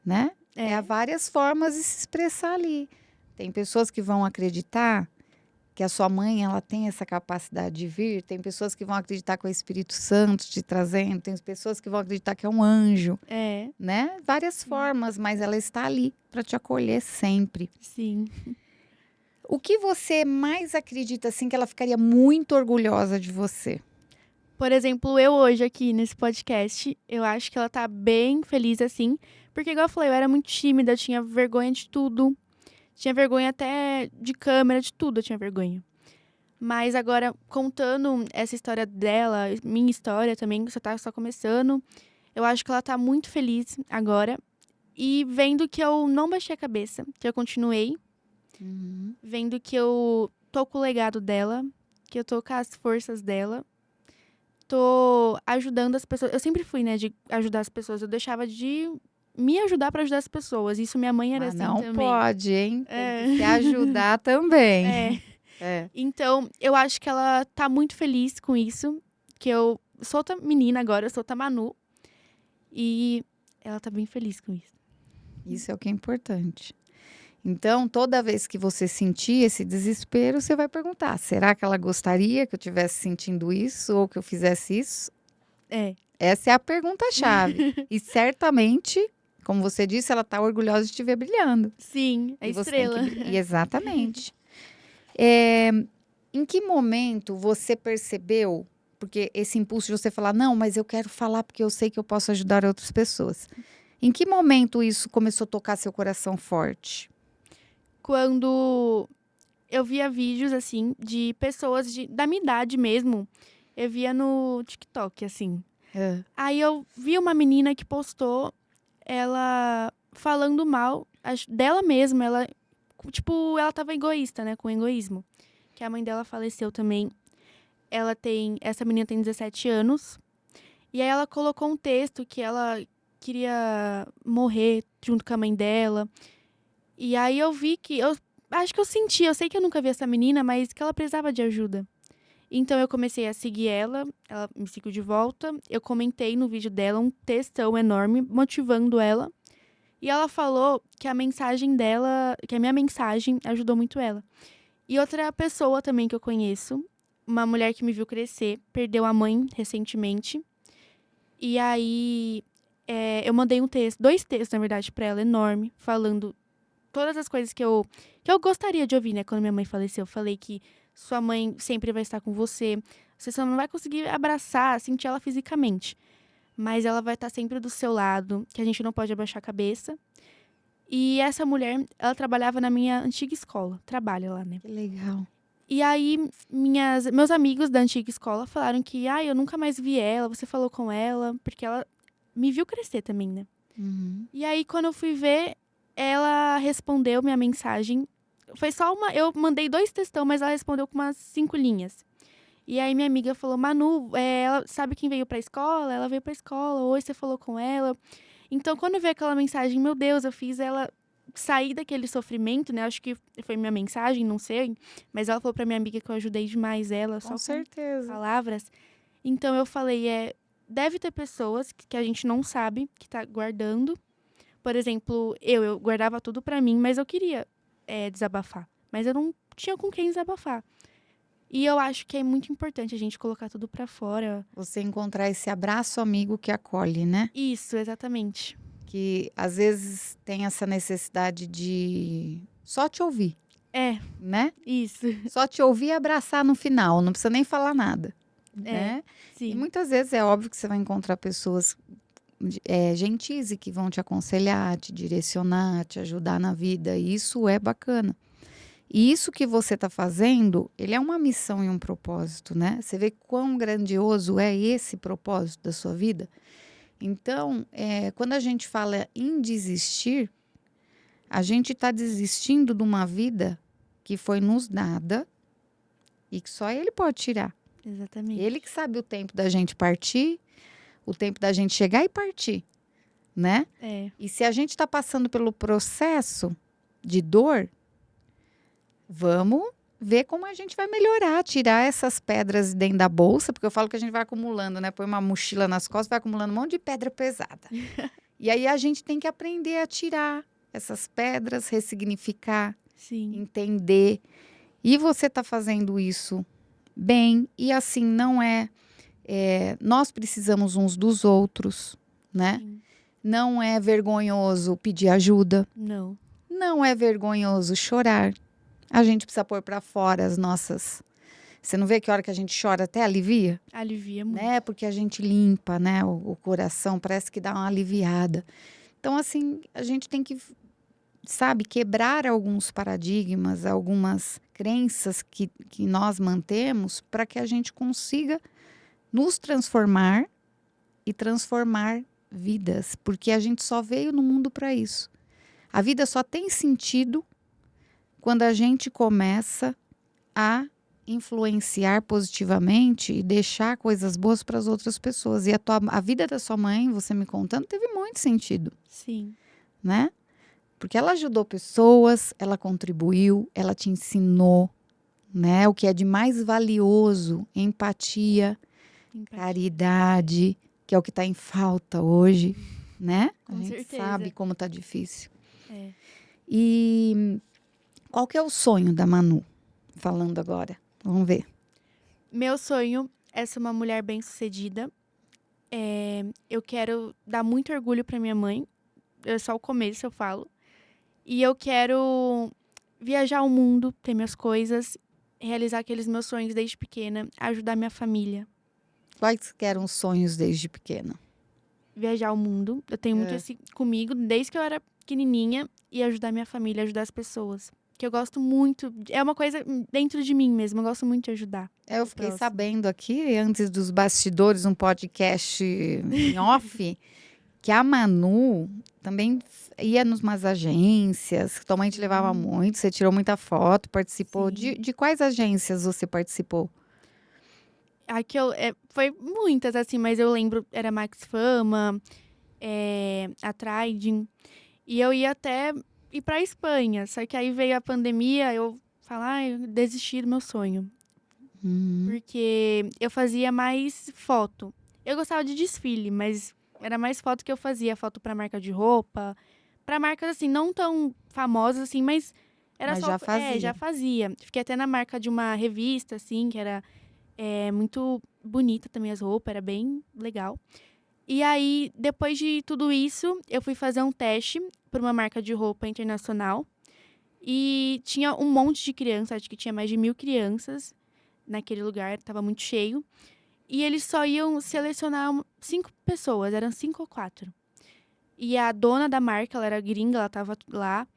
S1: né?
S2: É.
S1: Há várias formas de se expressar ali. Tem pessoas que vão acreditar que a sua mãe ela tem essa capacidade de vir. Tem pessoas que vão acreditar que é o Espírito Santo te trazendo. Tem pessoas que vão acreditar que é um anjo, né? Várias formas, mas ela está ali para te acolher sempre.
S2: Sim.
S1: O que você mais acredita assim que ela ficaria muito orgulhosa de você?
S2: Por exemplo, eu hoje aqui nesse podcast, eu acho que ela tá bem feliz assim. Porque, igual eu falei, eu era muito tímida, eu tinha vergonha de tudo. Tinha vergonha até de câmera, de tudo eu tinha vergonha. Mas agora, contando essa história dela, minha história também, que só começando, eu acho que ela tá muito feliz agora. E vendo que eu não baixei a cabeça, que eu continuei. Vendo que eu tô com o legado dela, que eu tô com as forças dela. Tô ajudando as pessoas. Eu sempre fui, né, de ajudar as pessoas. Eu deixava de me ajudar pra ajudar as pessoas. Isso minha mãe era
S1: Mas
S2: assim
S1: não
S2: também.
S1: pode, hein? Tem que se ajudar também.
S2: Então, eu acho que ela tá muito feliz com isso. Que eu sou outra menina agora, eu sou outra Manu. E ela tá bem feliz com isso.
S1: Isso é o que é importante. Então, toda vez que você sentir esse desespero, você vai perguntar: será que ela gostaria que eu estivesse sentindo isso ou que eu fizesse isso? Essa é a pergunta-chave. E certamente, como você disse, ela está orgulhosa de te ver brilhando.
S2: Sim, a estrela.
S1: Exatamente. Em que momento você percebeu, porque esse impulso de você falar, não, mas eu quero falar porque eu sei que eu posso ajudar outras pessoas. Em que momento isso começou a tocar seu coração forte?
S2: Quando eu via vídeos, assim, de pessoas da minha idade mesmo. Eu via no TikTok, assim. Aí eu vi uma menina que postou ela falando mal dela mesma. Ela, tipo, ela tava egoísta, né? Com egoísmo. Que a mãe dela faleceu também. Essa menina tem 17 anos. E aí ela colocou um texto que ela queria morrer junto com a mãe dela. E aí eu vi que, eu acho que eu sei que eu nunca vi essa menina, mas que ela precisava de ajuda. Então eu comecei a seguir ela me seguiu de volta. Eu comentei no vídeo dela um textão enorme, motivando ela. E ela falou que a mensagem dela, que a minha mensagem ajudou muito ela. E outra pessoa também que eu conheço, uma mulher que me viu crescer, perdeu a mãe recentemente. E aí eu mandei dois textos, na verdade, pra ela, enorme, falando todas as coisas que eu gostaria de ouvir, né? Quando minha mãe faleceu, eu falei que sua mãe sempre vai estar com você. Você só não vai conseguir abraçar, sentir ela fisicamente. Mas ela vai estar sempre do seu lado, que a gente não pode abaixar a cabeça. E essa mulher, ela trabalhava na minha antiga escola. Trabalha lá, né?
S1: Que legal.
S2: E aí, meus amigos da antiga escola falaram que, eu nunca mais vi ela, você falou com ela, porque ela me viu crescer também, né?
S1: Uhum.
S2: E aí, quando eu fui ver, ela respondeu minha mensagem. Foi só eu mandei 2 textão, mas ela respondeu com umas 5 linhas. E aí minha amiga falou, Manu, ela sabe quem veio pra escola? Ela veio pra escola, hoje você falou com ela. Então, quando veio aquela mensagem, meu Deus, eu fiz ela sair daquele sofrimento, né? Acho que foi minha mensagem, não sei. Mas ela falou pra minha amiga que eu ajudei demais ela, só
S1: Com certeza.
S2: palavras. Então, eu falei, deve ter pessoas que a gente não sabe, que tá guardando. Por exemplo, eu guardava tudo pra mim, mas eu queria desabafar. Mas eu não tinha com quem desabafar. E eu acho que é muito importante a gente colocar tudo pra fora.
S1: Você encontrar esse abraço amigo que acolhe, né?
S2: Isso, exatamente.
S1: Que às vezes tem essa necessidade de só te ouvir, né?
S2: Isso.
S1: Só te ouvir e abraçar no final, não precisa nem falar nada, né?
S2: Sim.
S1: E muitas vezes é óbvio que você vai encontrar pessoas gentis e que vão te aconselhar, te direcionar, te ajudar na vida. E isso é bacana. E isso que você está fazendo, ele é uma missão e um propósito, né? Você vê quão grandioso é esse propósito da sua vida. Então, quando a gente fala em desistir, a gente está desistindo de uma vida que foi nos dada e que só ele pode tirar.
S2: Exatamente.
S1: Ele que sabe o tempo da gente partir, o tempo da gente chegar e partir, né? E se a gente está passando pelo processo de dor, vamos ver como a gente vai melhorar, tirar essas pedras dentro da bolsa, porque eu falo que a gente vai acumulando, né? Põe uma mochila nas costas, vai acumulando um monte de pedra pesada. E aí a gente tem que aprender a tirar essas pedras, ressignificar, entender. E você está fazendo isso bem, e assim, não nós precisamos uns dos outros, né?
S2: Sim.
S1: Não é vergonhoso pedir ajuda.
S2: Não.
S1: Não é vergonhoso chorar. A gente precisa pôr para fora as nossas... Você não vê que a hora que a gente chora até alivia?
S2: Alivia muito.
S1: Né? Porque a gente limpa, né? O coração, parece que dá uma aliviada. Então, assim, a gente tem que, sabe, quebrar alguns paradigmas, algumas crenças que nós mantemos para que a gente consiga nos transformar e transformar vidas. Porque a gente só veio no mundo para isso. A vida só tem sentido quando a gente começa a influenciar positivamente e deixar coisas boas para as outras pessoas. E a vida da sua mãe, você me contando, teve muito sentido.
S2: Sim.
S1: Né? Porque ela ajudou pessoas, ela contribuiu, ela te ensinou, né? O que é de mais valioso, empatia, caridade, que é o que está em falta hoje, né?
S2: Com
S1: a gente
S2: certeza.
S1: sabe como está difícil. E qual que é o sonho da Manu? Falando agora. Vamos ver.
S2: Meu sonho é ser uma mulher bem-sucedida. Eu quero dar muito orgulho para minha mãe. É só o começo, eu falo. E eu quero viajar o mundo, ter minhas coisas, realizar aqueles meus sonhos desde pequena, ajudar minha família.
S1: Quais que eram os sonhos desde pequena?
S2: Viajar o mundo. Eu tenho muito esse comigo, desde que eu era pequenininha, e ajudar minha família, ajudar as pessoas. que eu gosto muito. É uma coisa dentro de mim mesmo, eu gosto muito de ajudar.
S1: Eu fiquei
S2: Próximo.
S1: sabendo aqui, antes dos bastidores, um podcast em off, que a Manu também ia numas agências, que tua mãe te levava muito, você tirou muita foto, participou.
S2: Sim.
S1: De quais agências você participou?
S2: Aqui foi muitas, assim, mas eu lembro, era Max Fama, a Trading. E eu ia até ir pra Espanha. Só que aí veio a pandemia, eu eu desisti do meu sonho. Porque eu fazia mais foto. Eu gostava de desfile, mas era mais foto que eu fazia. Foto pra marca de roupa. Pra marcas, assim, não tão famosas, assim, mas era
S1: Mas
S2: só...
S1: já fazia.
S2: já fazia. Fiquei até na marca de uma revista, assim, que era muito bonita também as roupas, era bem legal. E aí, depois de tudo isso, eu fui fazer um teste para uma marca de roupa internacional. E tinha um monte de crianças, acho que tinha mais de 1.000 crianças naquele lugar, estava muito cheio. E eles só iam selecionar 5 pessoas, eram 5 ou 4. E a dona da marca, ela era gringa, ela estava lá.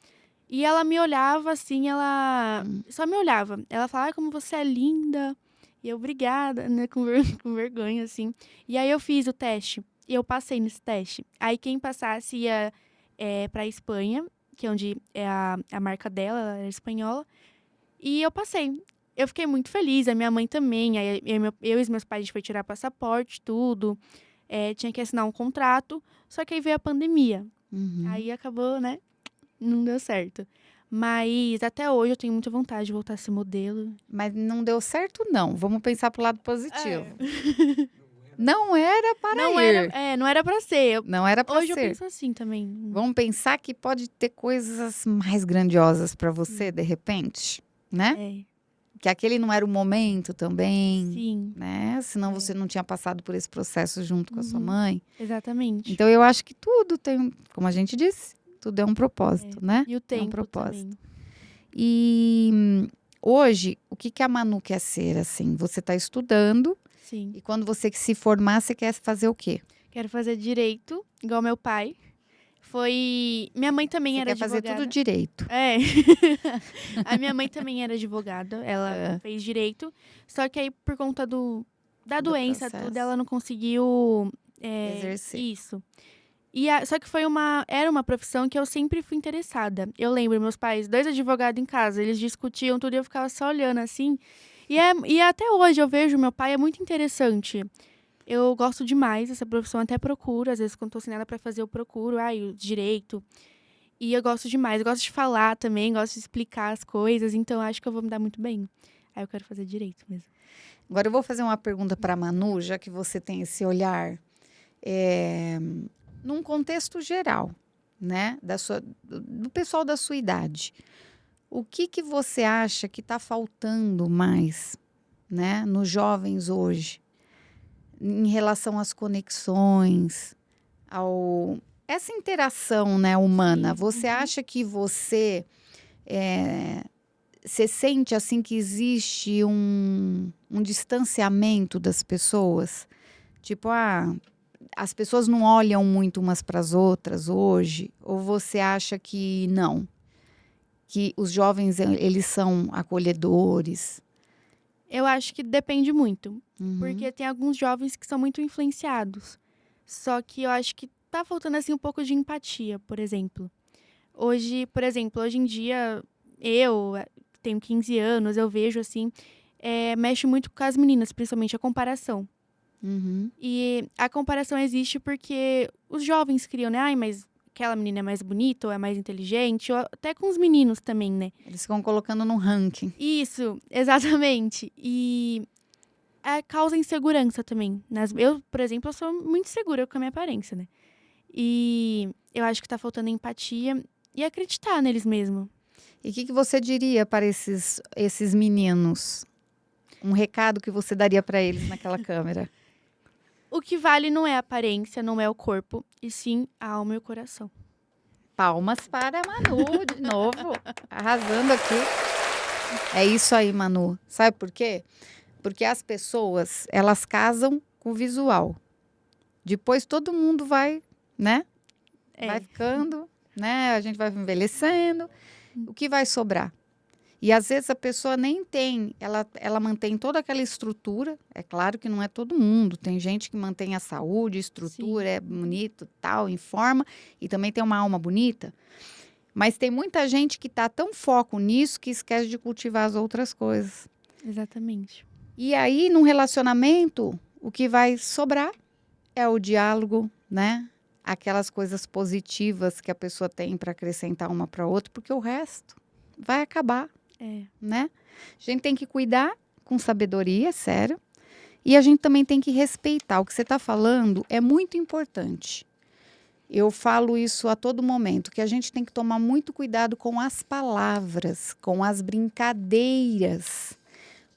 S2: E ela me olhava assim, ela só me olhava. Ela falava, como você é linda. E eu, obrigada, né, com vergonha, assim. E aí eu fiz o teste. E eu passei nesse teste. Aí quem passasse ia pra Espanha, que é onde é a marca dela, ela era espanhola. E eu passei. Eu fiquei muito feliz, a minha mãe também. Aí eu e os meus pais, a gente foi tirar passaporte, tudo. Tinha que assinar um contrato. Só que aí veio a pandemia. Aí acabou, né? Não deu certo. Mas até hoje eu tenho muita vontade de voltar a ser modelo.
S1: Mas não deu certo, não. Vamos pensar pro lado positivo. Não era para
S2: Não
S1: ir.
S2: não era pra ser.
S1: Não era para
S2: Hoje eu
S1: ser.
S2: penso assim também.
S1: Vamos pensar que pode ter coisas mais grandiosas para você, de repente, né?
S2: É,
S1: Que aquele não era o momento também,
S2: sim,
S1: né? Senão você não tinha passado por esse processo junto com a sua mãe.
S2: exatamente.
S1: Então eu acho que tudo tem, como a gente disse, tudo é um propósito, né?
S2: E o
S1: É um
S2: tempo
S1: propósito.
S2: também.
S1: E hoje, o que a Manu quer ser, assim? Você está estudando
S2: Sim.
S1: e quando você se formar, você quer fazer o quê?
S2: Quero fazer direito, igual meu pai. Minha mãe também
S1: Você
S2: era
S1: quer fazer
S2: advogada.
S1: tudo direito.
S2: É. A minha mãe também era advogada. Ela fez direito. Só que aí, por conta da doença,
S1: processo.
S2: tudo, ela não conseguiu
S1: Exercer.
S2: isso. Só que era uma profissão que eu sempre fui interessada. Eu lembro, meus pais, 2 advogados em casa, eles discutiam tudo e eu ficava só olhando assim. E até hoje eu vejo meu pai, é muito interessante. Eu gosto demais dessa profissão, até procuro. Às vezes, quando tô sem nada pra fazer, eu procuro. O direito. E eu gosto demais. Eu gosto de falar também, gosto de explicar as coisas. Então, eu acho que eu vou me dar muito bem. Aí eu quero fazer direito mesmo.
S1: Agora eu vou fazer uma pergunta para a Manu, já que você tem esse olhar num contexto geral, né? Do pessoal da sua idade. O que você acha que está faltando mais, né, nos jovens hoje, em relação às conexões, essa interação, né, humana?
S2: Sim.
S1: Você acha que você sente assim que existe um distanciamento das pessoas? Tipo, as pessoas não olham muito umas para as outras hoje? Ou você acha que não? Que os jovens, eles são acolhedores?
S2: Eu acho que depende muito. Porque tem alguns jovens que são muito influenciados. Só que eu acho que tá faltando, assim, um pouco de empatia, por exemplo. Hoje em dia, eu tenho 15 anos, eu vejo, assim, mexe muito com as meninas, principalmente a comparação. E a comparação existe porque os jovens criam, né? Ai, mas aquela menina é mais bonita ou é mais inteligente, ou até com os meninos também, né?
S1: Eles ficam colocando no ranking.
S2: Isso, exatamente. E causa insegurança também. Eu, por exemplo, eu sou muito segura com a minha aparência, né? E eu acho que tá faltando empatia e acreditar neles mesmo.
S1: E o que você diria para esses meninos? Um recado que você daria para eles naquela câmera?
S2: O que vale não é a aparência, não é o corpo, e sim a alma e o coração.
S1: Palmas para a Manu, de novo. Arrasando aqui. É isso aí, Manu. Sabe por quê? Porque as pessoas, elas casam com o visual. Depois todo mundo vai, né? Vai ficando, né? A gente vai envelhecendo. O que vai sobrar? E às vezes a pessoa nem tem, ela mantém toda aquela estrutura. É claro que não é todo mundo. Tem gente que mantém a saúde, estrutura,
S2: Sim.
S1: é bonito, tal, em forma, e também tem uma alma bonita. Mas tem muita gente que está tão foco nisso que esquece de cultivar as outras coisas.
S2: Exatamente.
S1: E aí, num relacionamento, o que vai sobrar é o diálogo, né? Aquelas coisas positivas que a pessoa tem para acrescentar uma para outra, porque o resto vai acabar,
S2: É.
S1: né? A gente tem que cuidar com sabedoria, sério. E a gente também tem que respeitar. O que você está falando é muito importante. Eu falo isso a todo momento, que a gente tem que tomar muito cuidado com as palavras, com as brincadeiras,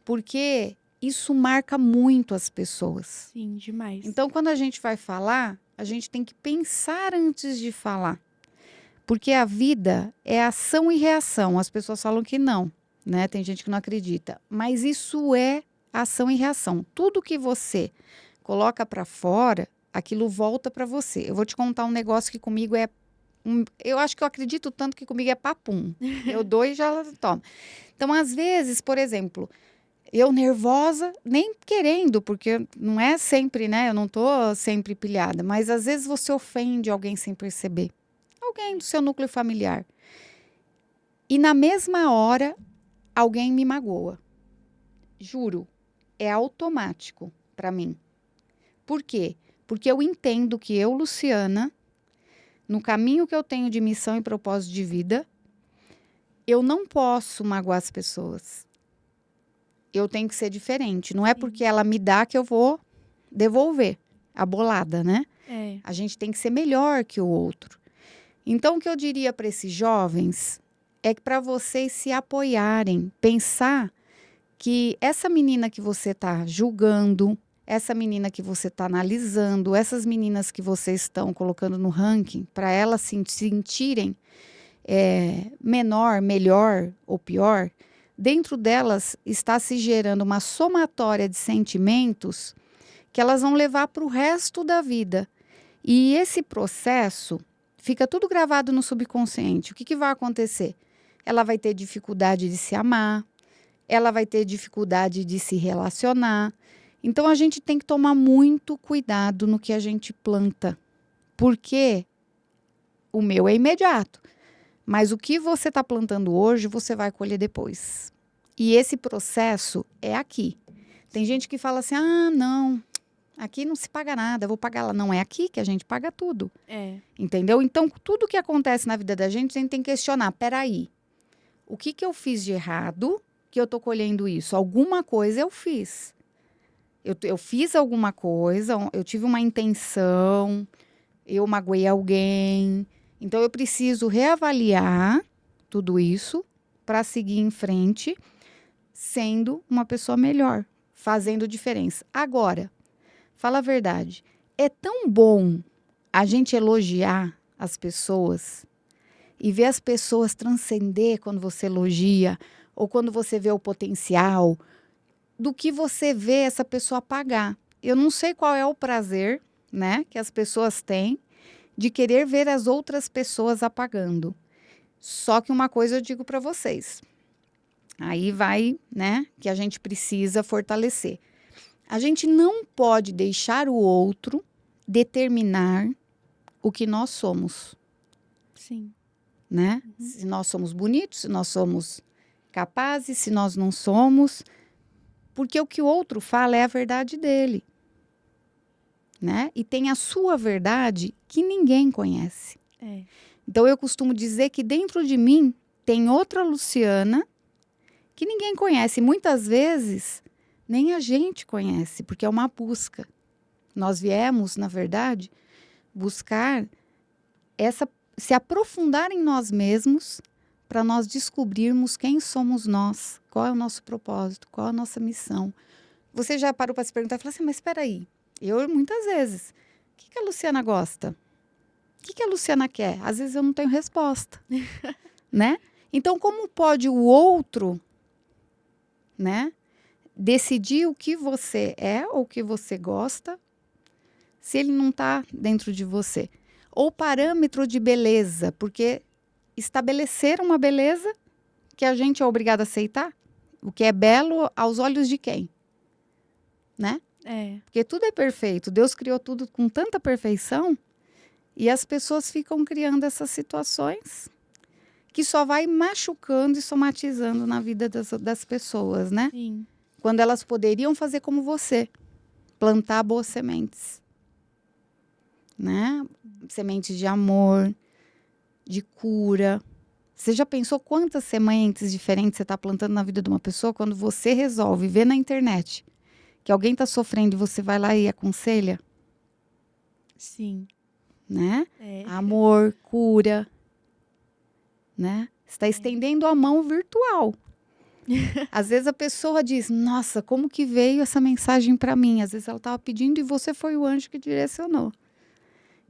S1: porque isso marca muito as pessoas.
S2: Sim, demais.
S1: Então, quando a gente vai falar, a gente tem que pensar antes de falar. Porque a vida é ação e reação. As pessoas falam que não, né? Tem gente que não acredita. Mas isso é ação e reação. Tudo que você coloca para fora, aquilo volta para você. Eu vou te contar um negócio que comigo é... eu acho que eu acredito tanto que comigo é papum. Eu dou e já tomo. Então, às vezes, por exemplo... eu nervosa, nem querendo, porque não é sempre, né? Eu não tô sempre pilhada. Mas às vezes você ofende alguém sem perceber. Alguém do seu núcleo familiar. E na mesma hora, alguém me magoa. Juro, é automático para mim. Por quê? Porque eu entendo que eu, Luciana, no caminho que eu tenho de missão e propósito de vida, eu não posso magoar as pessoas. Eu tenho que ser diferente. Não é porque ela me dá que eu vou devolver a bolada, né?
S2: É.
S1: A gente tem que ser melhor que o outro. Então, o que eu diria para esses jovens é que para vocês se apoiarem, pensar que essa menina que você está julgando, essa menina que você está analisando, essas meninas que vocês estão colocando no ranking, para elas se sentirem menor, melhor ou pior, dentro delas está se gerando uma somatória de sentimentos que elas vão levar para o resto da vida. E esse processo fica tudo gravado no subconsciente. O que vai acontecer? Ela vai ter dificuldade de se amar, ela vai ter dificuldade de se relacionar. Então, a gente tem que tomar muito cuidado no que a gente planta, porque o meu é imediato. Mas o que você está plantando hoje, você vai colher depois. E esse processo é aqui. Tem gente que fala assim, não, aqui não se paga nada, eu vou pagar lá. Não, é aqui que a gente paga tudo.
S2: É.
S1: Entendeu? Então, tudo que acontece na vida da gente, a gente tem que questionar. Peraí, o que eu fiz de errado que eu estou colhendo isso? Alguma coisa eu fiz. Eu fiz alguma coisa, eu tive uma intenção, eu magoei alguém. Então, eu preciso reavaliar tudo isso para seguir em frente, sendo uma pessoa melhor, fazendo diferença. Agora, fala a verdade, é tão bom a gente elogiar as pessoas e ver as pessoas transcender quando você elogia ou quando você vê o potencial, do que você vê essa pessoa apagar. Eu não sei qual é o prazer, né, que as pessoas têm de querer ver as outras pessoas apagando. Só que uma coisa eu digo para vocês. Aí vai, né, que a gente precisa fortalecer. A gente não pode deixar o outro determinar o que nós somos.
S2: Sim.
S1: Né? Se nós somos bonitos, se nós somos capazes, se nós não somos. Porque o que o outro fala é a verdade dele. Né? E tem a sua verdade que ninguém conhece.
S2: É.
S1: Então, eu costumo dizer que dentro de mim tem outra Luciana que ninguém conhece. Muitas vezes, nem a gente conhece, porque é uma busca. Nós viemos, na verdade, buscar se aprofundar em nós mesmos para nós descobrirmos quem somos nós, qual é o nosso propósito, qual é a nossa missão. Você já parou para se perguntar e falou assim, mas espera aí, eu muitas vezes, o que a Luciana gosta? O que a Luciana quer? Às vezes eu não tenho resposta, né? Então, como pode o outro, né, decidir o que você é ou o que você gosta, se ele não está dentro de você? Ou parâmetro de beleza, porque estabeleceram uma beleza Porque a gente é obrigado a aceitar o que é belo aos olhos de quem? Né? Porque tudo é perfeito. Deus criou tudo com tanta perfeição e as pessoas ficam criando essas situações que só vai machucando e somatizando na vida das pessoas, né?
S2: Sim.
S1: Quando elas poderiam fazer como você, plantar boas sementes, né? Sementes de amor, de cura. Você já pensou quantas sementes diferentes você está plantando na vida de uma pessoa quando você resolve ver na internet que alguém está sofrendo e você vai lá e aconselha?
S2: Sim.
S1: Né? Amor, cura, né? Você está estendendo a mão virtual. Às vezes a pessoa diz, nossa, como que veio essa mensagem para mim? Às vezes ela estava pedindo e você foi o anjo que direcionou.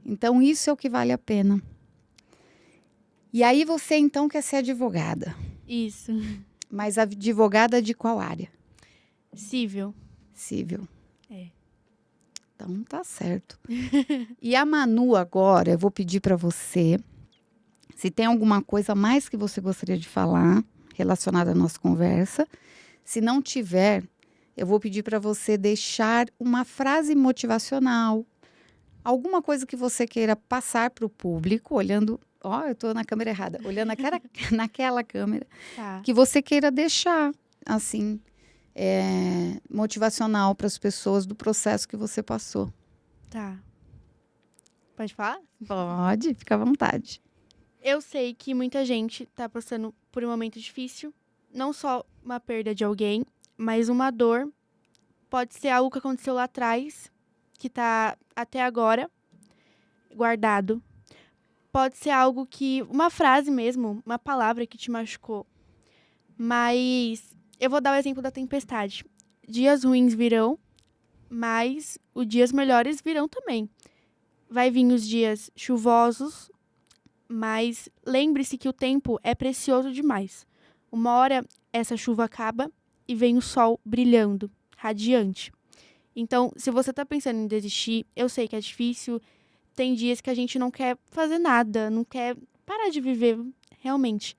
S1: Então isso é o que vale a pena. E aí você então quer ser advogada.
S2: Isso.
S1: Mas advogada de qual área?
S2: Cível.
S1: Cível. Então tá certo. E a Manu agora, eu vou pedir para você, se tem alguma coisa mais que você gostaria de falar relacionada à nossa conversa. Se não tiver, eu vou pedir para você deixar uma frase motivacional, alguma coisa que você queira passar para o público, olhando, eu tô na câmera errada, olhando naquela câmera, que você queira deixar, assim, motivacional para as pessoas do processo que você passou.
S2: Tá. Pode falar?
S1: Pode, fica à vontade.
S2: Eu sei que muita gente tá passando por um momento difícil. Não só uma perda de alguém, mas uma dor. Pode ser algo que aconteceu lá atrás, que tá até agora guardado. Pode ser algo que... uma frase mesmo, uma palavra que te machucou. Mas eu vou dar o exemplo da tempestade. Dias ruins virão, mas os dias melhores virão também. Vai vir os dias chuvosos, mas lembre-se que o tempo é precioso demais. Uma hora essa chuva acaba e vem o sol brilhando, radiante. Então, se você está pensando em desistir, eu sei que é difícil. Tem dias que a gente não quer fazer nada, não quer parar de viver, realmente.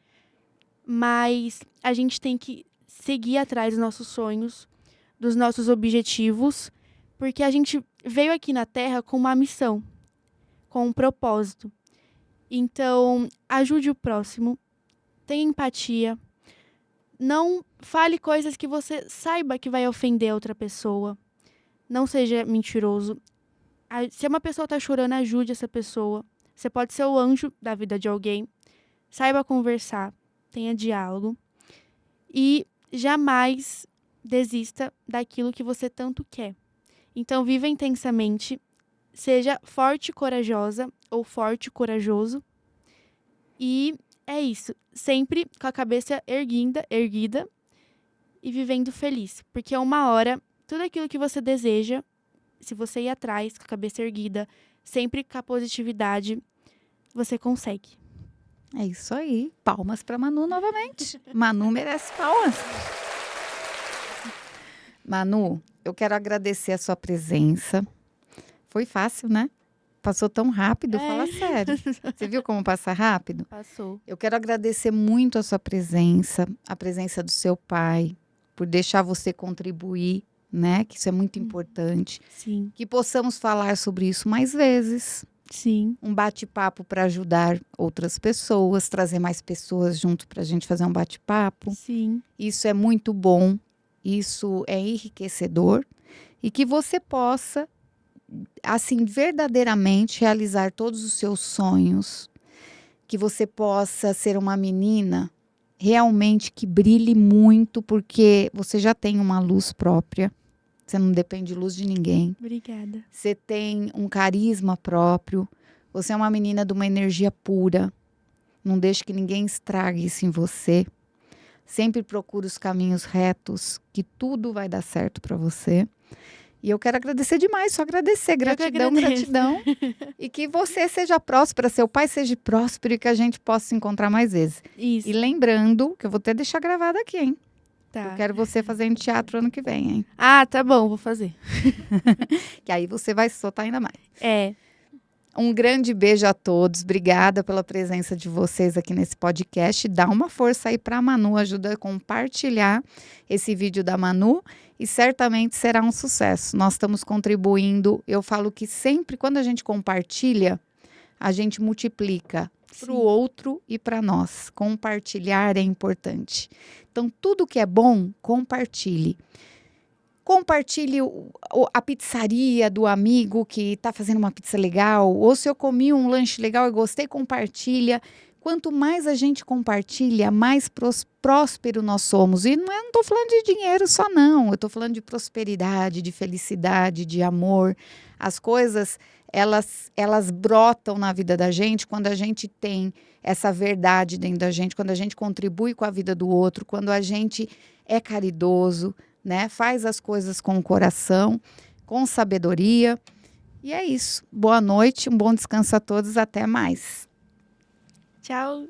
S2: Mas a gente tem que seguir atrás dos nossos sonhos, dos nossos objetivos, porque a gente veio aqui na Terra com uma missão, com um propósito. Então, ajude o próximo, tenha empatia, não fale coisas que você saiba que vai ofender a outra pessoa, não seja mentiroso. Se uma pessoa está chorando, ajude essa pessoa. Você pode ser o anjo da vida de alguém, saiba conversar, tenha diálogo e jamais desista daquilo que você tanto quer. Então, viva intensamente, seja forte e corajosa ou forte e corajoso. E é isso, sempre com a cabeça erguida e vivendo feliz. Porque uma hora, tudo aquilo que você deseja, se você ir atrás com a cabeça erguida, sempre com a positividade, você consegue.
S1: É isso aí. Palmas para Manu novamente. Manu merece palmas. Manu, eu quero agradecer a sua presença. Foi fácil, né? Passou tão rápido, fala sério. Você viu como passa rápido?
S2: Passou.
S1: Eu quero agradecer muito a sua presença, a presença do seu pai, por deixar você contribuir, né? Que isso é muito importante.
S2: Sim.
S1: Que possamos falar sobre isso mais vezes.
S2: Sim.
S1: Um bate-papo para ajudar outras pessoas, trazer mais pessoas junto para a gente fazer um bate-papo.
S2: Sim.
S1: Isso é muito bom, isso é enriquecedor e que você possa, assim, verdadeiramente realizar todos os seus sonhos, que você possa ser uma menina realmente que brilhe muito, porque você já tem uma luz própria. Você não depende de luz de ninguém.
S2: Obrigada.
S1: Você tem um carisma próprio. Você é uma menina de uma energia pura. Não deixe que ninguém estrague isso em você. Sempre procure os caminhos retos, que tudo vai dar certo para você. E eu quero agradecer demais, só agradecer. Gratidão, gratidão. E que você seja próspera, seu pai seja próspero e que a gente possa se encontrar mais vezes.
S2: Isso.
S1: E lembrando, que eu vou até deixar gravado aqui, hein?
S2: Tá.
S1: Eu quero você fazendo teatro ano que vem, hein?
S2: Ah, tá bom, vou fazer.
S1: Que aí você vai se soltar ainda mais.
S2: É.
S1: Um grande beijo a todos. Obrigada pela presença de vocês aqui nesse podcast. Dá uma força aí para a Manu, ajuda a compartilhar esse vídeo da Manu e certamente será um sucesso. Nós estamos contribuindo. Eu falo que sempre quando a gente compartilha, a gente multiplica para o outro e para nós. Compartilhar é importante. Então, tudo que é bom, compartilhe. Compartilhe a pizzaria do amigo que está fazendo uma pizza legal, ou se eu comi um lanche legal e gostei, compartilha. Quanto mais a gente compartilha, mais próspero nós somos. E não estou falando de dinheiro só não, eu estou falando de prosperidade, de felicidade, de amor. As coisas, elas brotam na vida da gente quando a gente tem essa verdade dentro da gente, quando a gente contribui com a vida do outro, quando a gente é caridoso, né? Faz as coisas com o coração, com sabedoria. E é isso. Boa noite, um bom descanso a todos. Até mais.
S2: Tchau.